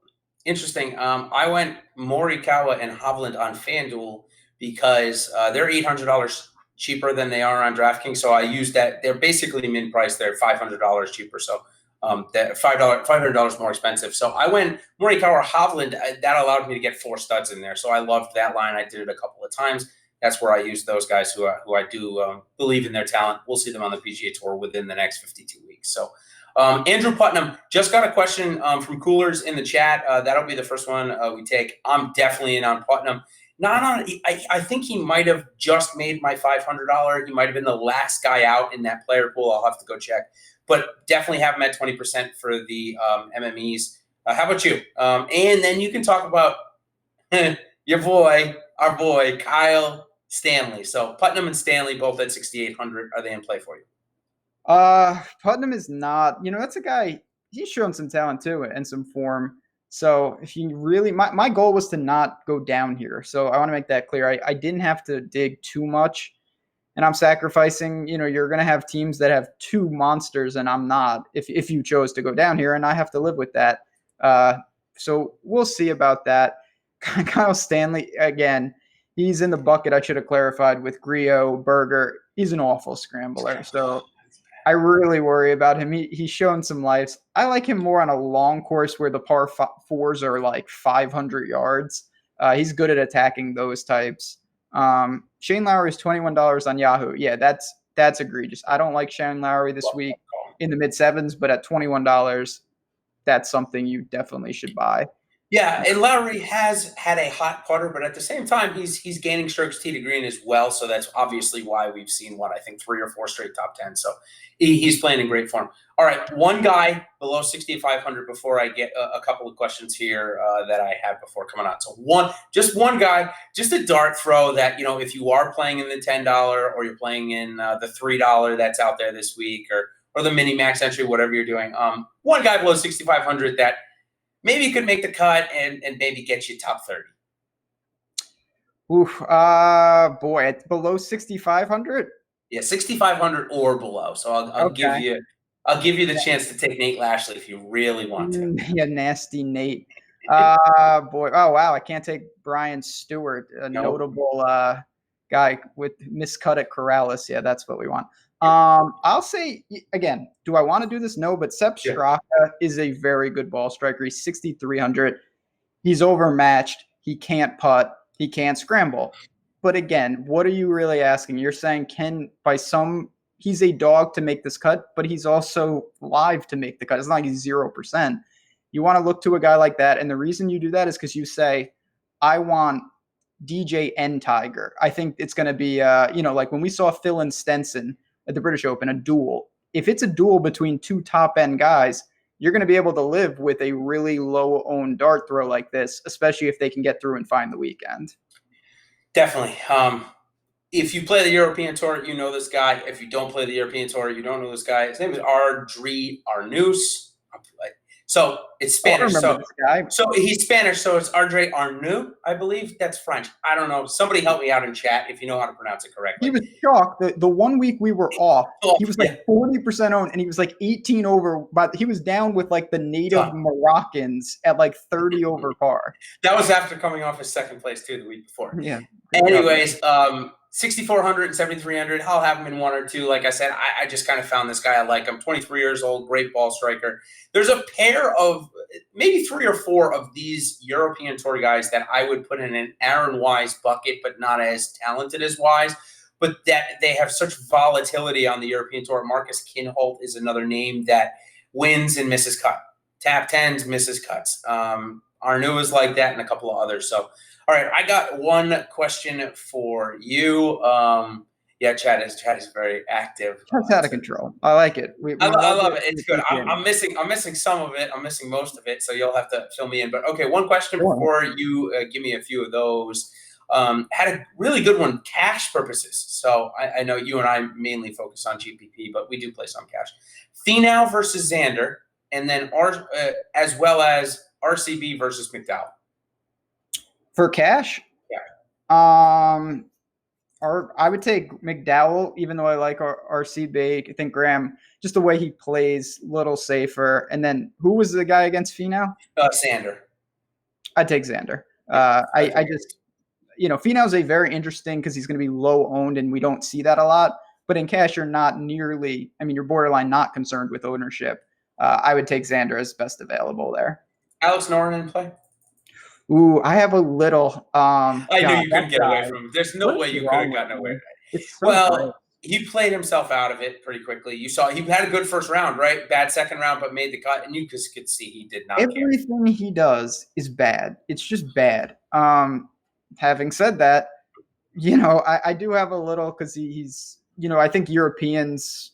interesting. I went Morikawa and Hovland on FanDuel because they're $800 cheaper than they are on DraftKings. So I used that. They're basically min price. They're $500 cheaper. So that $500 more expensive. So I went Morikawa or Hovland. That allowed me to get 4 studs in there. So I loved that line. I did it a couple of times. That's where I used those guys who I do believe in their talent. We'll see them on the PGA Tour within the next 52 weeks. So Andrew Putnam just got a question from Coolers in the chat. That'll be the first one we take. I'm definitely in on Putnam. Not on. I think he might have just made my $500. He might have been the last guy out in that player pool. I'll have to go check. but definitely have him at 20% for the MMEs. How about you? And then you can talk about our boy, Kyle Stanley. So Putnam and Stanley both at 6,800. Are they in play for you? Putnam is not. That's a guy. He's shown some talent too and some form. So if you really, my goal was to not go down here. So I want to make that clear. I didn't have to dig too much, and I'm sacrificing. You're going to have teams that have two monsters, and I'm not. If you chose to go down here, and I have to live with that. So we'll see about that. Kyle Stanley, again, he's in the bucket. I should have clarified with Griot, Berger. He's an awful scrambler. So I really worry about him. He's shown some lives. I like him more on a long course where the par fours are like 500 yards. He's good at attacking those types. Shane Lowry is $21 on Yahoo. Yeah, that's egregious. I don't like Shane Lowry this week in the mid sevens, but at $21, that's something you definitely should buy. Yeah, and Lowry has had a hot putter, but at the same time, he's gaining strokes tee to green as well. So that's obviously why we've seen I think 3 or 4 straight top 10. So he's playing in great form. All right, one guy below 6,500 before I get a couple of questions here that I had before coming on. So one guy, just a dart throw that, if you are playing in the $10 or you're playing in the $3 that's out there this week or the mini max entry, whatever you're doing. One guy below 6,500 that maybe you could make the cut and maybe get you top 30. Oof, boy, it's below 6,500. Yeah, 6,500 or below. So I'll give you the chance to take Nate Lashley if you really want to. Yeah, nasty Nate. Boy, oh wow, I can't take Brian Stewart, a notable guy with miscut at Corrales. Yeah, that's what we want. I'll say again, do I want to do this? No, but Sepp Straka is a very good ball striker. He's 6,300. He's overmatched. He can't putt. He can't scramble. But again, what are you really asking? You're saying he's a dog to make this cut, but he's also live to make the cut. It's not like he's 0%. You want to look to a guy like that. And the reason you do that is because you say, I want DJ and Tiger. I think it's going to be, like when we saw Phil and Stenson at the British Open, a duel. If it's a duel between two top-end guys, you're going to be able to live with a really low-owned dart throw like this, especially if they can get through and find the weekend. Definitely. If you play the European Tour, you know this guy. If you don't play the European Tour, you don't know this guy. His name is Ardri Arnaus. So it's Spanish. So he's Spanish. So it's Ardri Arnaus, I believe. That's French. I don't know. Somebody help me out in chat if you know how to pronounce it correctly. He was shocked. The 1 week we were off, he was like 40% owned, and he was like 18 over. But he was down with like the native Moroccans at like 30 over par. That was after coming off his second place too the week before. Yeah. Anyways, 6,400 and 7,300. I'll have him in 1 or 2. Like I said, I just kind of found this guy I like. I'm 23 years old, great ball striker. There's a pair of maybe 3 or 4 of these European Tour guys that I would put in an Aaron Wise bucket, but not as talented as Wise. But that they have such volatility on the European Tour. Marcus Kinhult is another name that wins and misses cut. Tap 10s, misses cuts. Arnaud is like that and a couple of others. So, all right, I got one question for you. Chat is very active. That's out of control. I like it. I love it. It's good. I'm missing some of it. I'm missing most of it, so you'll have to fill me in. But okay, one question before you give me a few of those. Had a really good one, cash purposes. So I know you and I mainly focus on GPP, but we do play some cash. Finau versus Xander, and then as well as RCB versus McDowell. For cash? Yeah. I would take McDowell, even though I like RCB. I think Graham, just the way he plays, little safer. And then who was the guy against Finau? Xander. I'd take Xander. I just, Finau's a very interesting because he's going to be low owned and we don't see that a lot. But in cash, you're not you're borderline not concerned with ownership. I would take Xander as best available there. Alex Noren in play? Ooh, I have a little. I knew you couldn't get away from him. There's no way you could have gotten away. He played himself out of it pretty quickly. You saw he had a good first round, right? Bad second round, but made the cut, and you just could see he did not. Everything he does is bad. It's just bad. Having said that, I do have a little because he's. I think Europeans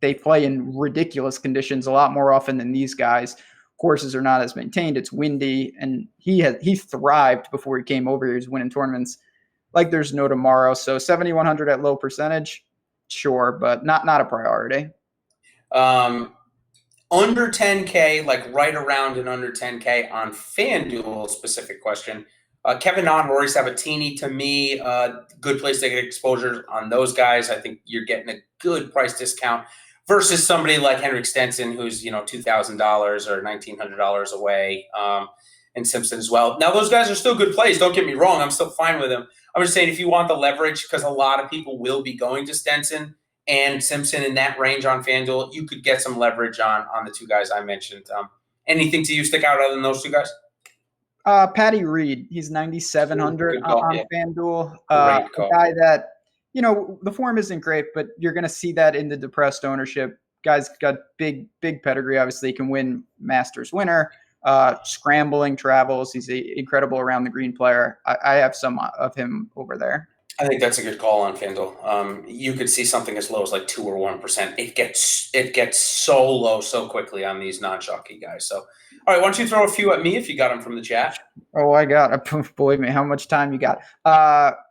they play in ridiculous conditions a lot more often than these guys. Courses are not as maintained. It's windy, and he thrived before he came over here. He's winning tournaments like there's no tomorrow. So 7,100 at low percentage, sure, but not a priority. Under 10K, like right around and under 10K on FanDuel, specific question. Kevin Na and Rory Sabatini, to me, good place to get exposure on those guys. I think you're getting a good price discount versus somebody like Henrik Stenson, who's $2,000 or $1,900 away, and Simpson as well. Now, those guys are still good plays. Don't get me wrong. I'm still fine with them. I'm just saying if you want the leverage, because a lot of people will be going to Stenson and Simpson in that range on FanDuel, you could get some leverage on the two guys I mentioned. Anything to you stick out other than those two guys? Patty Reed, he's 9,700 on FanDuel. A guy that, the form isn't great, but you're going to see that in the depressed ownership. Guy's got big pedigree. Obviously, he can win Masters winner, scrambling travels. He's an incredible around the green player. I have some of him over there. I think that's a good call on FanDuel. You could see something as low as like 2 or 1%. It gets so low so quickly on these non-chalky guys. So, all right, why don't you throw a few at me if you got them from the chat? Oh, I got. Believe me, how much time you got?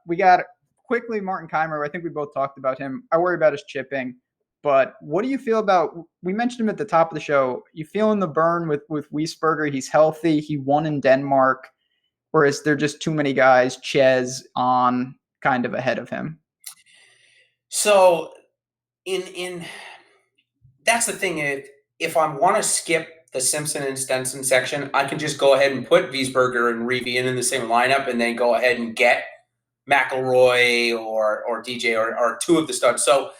We got quickly Martin Keimer. I think we both talked about him. I worry about his chipping, but what do you feel about? We mentioned him at the top of the show. You feeling the burn with Wiesberger? He's healthy. He won in Denmark, or is there just too many guys? Ches on kind of ahead of him. So, in that's the thing. If I want to skip the Simpson and Stenson section, I can just go ahead and put Wiesberger and Reeve in the same lineup, and then go ahead and get McIlroy or DJ or two of the studs. So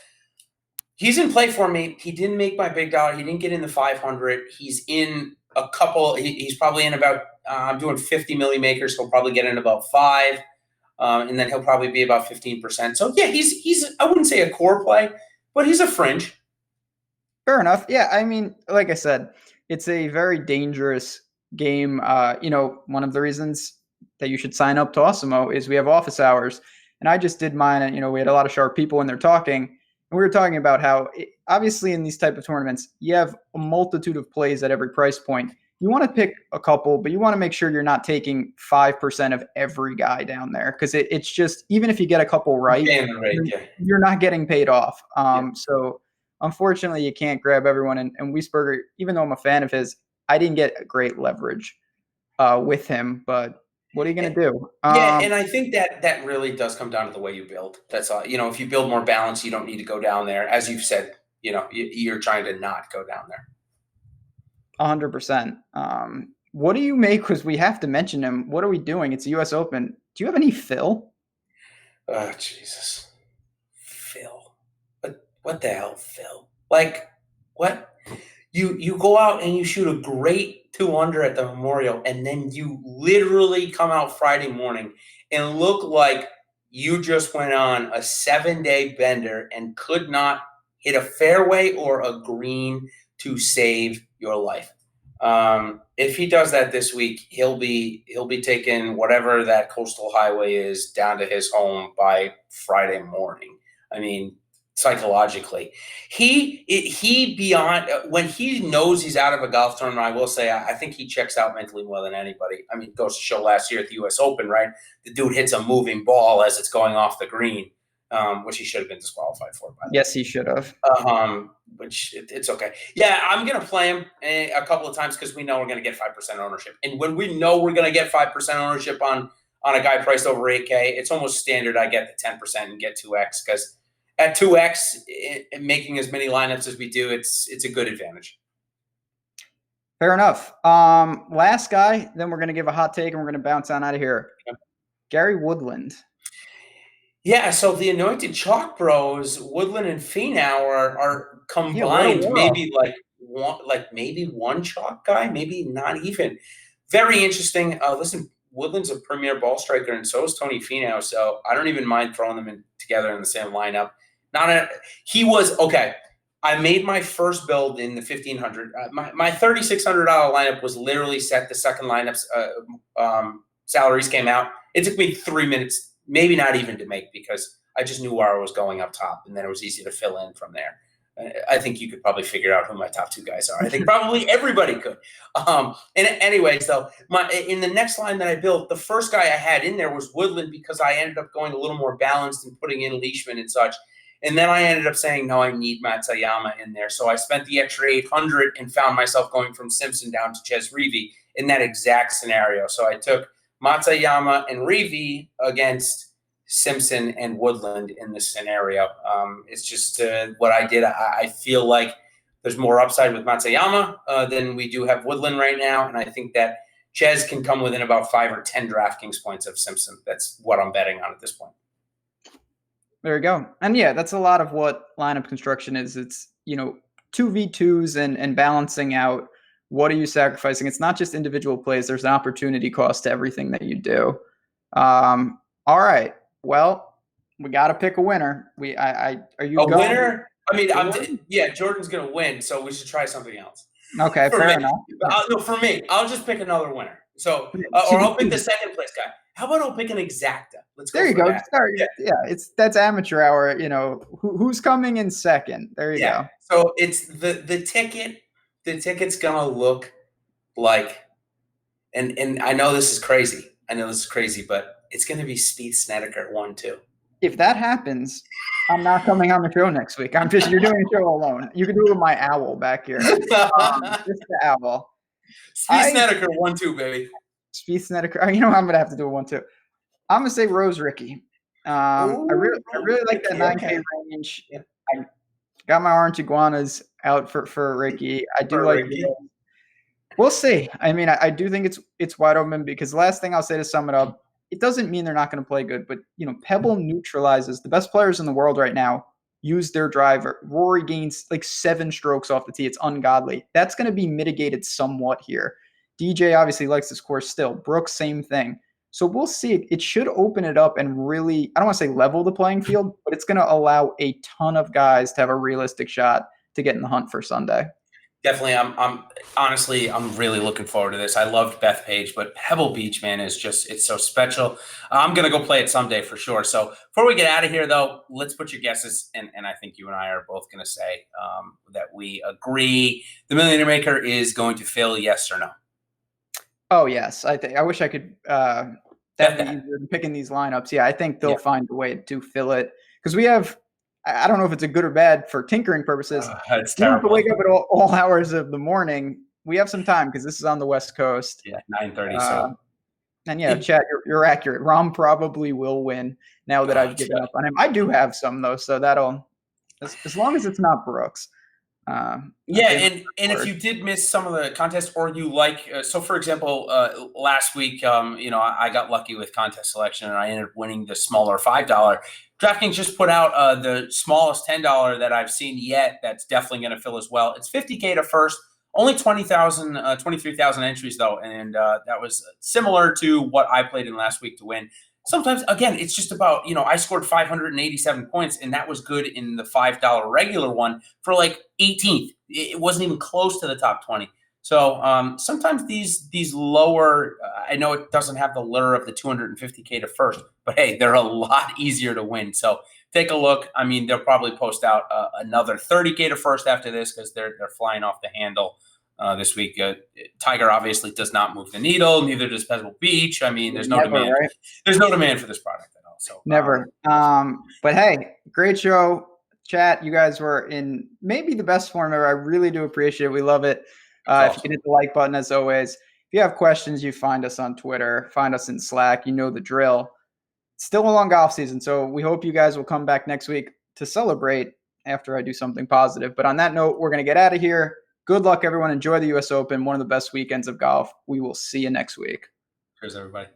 he's in play for me. He didn't make my big dollar. He didn't get in the 500. He's in a couple. He's probably in about. I'm doing 50 milli makers. He'll probably get in about 5. And then he'll probably be about 15%. So yeah, he's I wouldn't say a core play, but he's a fringe. Fair enough. Yeah, I mean, like I said, it's a very dangerous game. One of the reasons that you should sign up to Awesemo is we have office hours, and I just did mine. And we had a lot of sharp people when they're talking, and we were talking about how obviously in these type of tournaments you have a multitude of plays at every price point. You want to pick a couple, but you want to make sure you're not taking 5% of every guy down there, because it's just, even if you get a couple right, you're not getting paid off. So unfortunately, you can't grab everyone. And Wiesberger, even though I'm a fan of his, I didn't get great leverage with him. But what are you going to do? And I think that really does come down to the way you build. That's all. If you build more balance, you don't need to go down there. As you've said, you're trying to not go down there. 100%. What do you make? Because we have to mention him. What are we doing? It's a U.S. Open. Do you have any Phil? Oh, Jesus. Phil. What the hell, Phil? Like, what? You go out and you shoot a great 2-under at the Memorial, and then you literally come out Friday morning and look like you just went on a 7-day bender and could not hit a fairway or a green to save your life. If he does that this week, he'll be taking whatever that coastal highway is down to his home by Friday morning. I mean, psychologically, he beyond when he knows he's out of a golf tournament. I will say, I think he checks out mentally more than anybody. I mean, it goes to show last year at the U.S. Open, right? The dude hits a moving ball as it's going off the green. Which he should have been disqualified for. By the way. Yes, he should have. Which it's okay. Yeah, I'm going to play him a couple of times because we know we're going to get 5% ownership. And when we know we're going to get 5% ownership on a guy priced over 8K, it's almost standard I get the 10% and get 2X, because at 2X, making as many lineups as we do, it's a good advantage. Fair enough. Last guy, then we're going to give a hot take and we're going to bounce on out of here. Yeah. Gary Woodland. Yeah, so the Anointed Chalk Bros, Woodland and Finau are combined. Maybe maybe one chalk guy, maybe not even. Very interesting. Listen, Woodland's a premier ball striker, and so is Tony Finau. So I don't even mind throwing them together in the same lineup. I made my first build in the 1,500. My $3,600 lineup was literally set. The second lineup's salaries came out. It took me 3 minutes. Maybe not even to make, because I just knew where I was going up top, and then it was easy to fill in from there. I think you could probably figure out who my top 2 guys are. I think probably everybody could. And anyways, though, in the next line that I built, the first guy I had in there was Woodland because I ended up going a little more balanced and putting in Leishman and such. And then I ended up saying, no, I need Matsuyama in there. So I spent the extra 800 and found myself going from Simpson down to Ches Reavie in that exact scenario. So I took Matsuyama and Reavie against Simpson and Woodland in this scenario. It's just what I did. I feel like there's more upside with Matsuyama than we do have Woodland right now. And I think that Ches can come within about 5 or 10 DraftKings points of Simpson. That's what I'm betting on at this point. There you go. And yeah, that's a lot of what lineup construction is. It's, 2v2s and balancing out what are you sacrificing. It's not just individual plays. There's an opportunity cost to everything that you do. All right. Well, we got to pick a winner. Are you a winner? I mean, Jordan's going to win, so we should try something else. Okay, fair enough. No, for me, I'll just pick another winner. So, or I'll pick the second place guy. How about I'll pick an exacta? Let's go. There you go. Yeah, that's amateur hour. Who's coming in second? There you go. So it's the ticket. The ticket's gonna look like, and I know this is crazy. But it's going to be Spieth Snedeker at 1-2. If that happens, I'm not coming on the show next week. You're doing a show alone. You can do it with my owl back here. Just the owl. Spieth Snedeker 1-2, baby. Spieth Snedeker. I'm going to have to do a 1-2. I'm going to say Rose Ricky. I really like that 9K range. Yeah. I got my orange iguanas out for Ricky. I do like Ricky. We'll see. I mean, I do think it's wide open because the last thing I'll say to sum it up, it doesn't mean they're not going to play good, but Pebble neutralizes the best players in the world right now. Use their driver. Rory gains like 7 strokes off the tee. It's ungodly. That's going to be mitigated somewhat here. DJ obviously likes this course still. Brooks, same thing. So we'll see. It should open it up and really, I don't want to say level the playing field, but it's going to allow a ton of guys to have a realistic shot to get in the hunt for Sunday. Definitely. I'm really looking forward to this. I loved Bethpage, but Pebble Beach, man, it's so special. I'm going to go play it someday for sure. So before we get out of here, though, let's put your guesses. And I think you and I are both going to say that we agree the Millionaire Maker is going to fail, yes or no? Oh, yes. I wish I could that'd be easier than picking these lineups. Yeah, I think they'll find a way to fill it because we have – I don't know if it's a good or bad for tinkering purposes. It's terrible. You don't have to wake up at all hours of the morning. We have some time because this is on the West Coast. Yeah, 9:30. And Chad, you're accurate. Rom probably will win now that I've given up on him. I do have some though, so that'll as long as it's not Brooks. And if you did miss some of the contests or you like, so for example, last week, I got lucky with contest selection and I ended up winning the smaller $5. DraftKings just put out the smallest $10 that I've seen yet. That's definitely going to fill as well. It's $50K to first, only 23,000 entries though. And that was similar to what I played in last week to win. Sometimes, again, it's just about, I scored 587 points, and that was good in the $5 regular one for like 18th. It wasn't even close to the top 20. So sometimes these lower, I know it doesn't have the lure of the 250K to first, but hey, they're a lot easier to win. So take a look. I mean, they'll probably post out another 30K to first after this because they're flying off the handle. This week, Tiger obviously does not move the needle. Neither does Pebble Beach. I mean, there's no demand. Right? There's no demand for this product at all. So never. But hey, great show, chat. You guys were in maybe the best form ever. I really do appreciate it. We love it. If you can hit the like button as always. If you have questions, you find us on Twitter. Find us in Slack. You know the drill. It's still a long golf season, so we hope you guys will come back next week to celebrate after I do something positive. But on that note, we're going to get out of here. Good luck, everyone. Enjoy the U.S. Open, one of the best weekends of golf. We will see you next week. Cheers, everybody.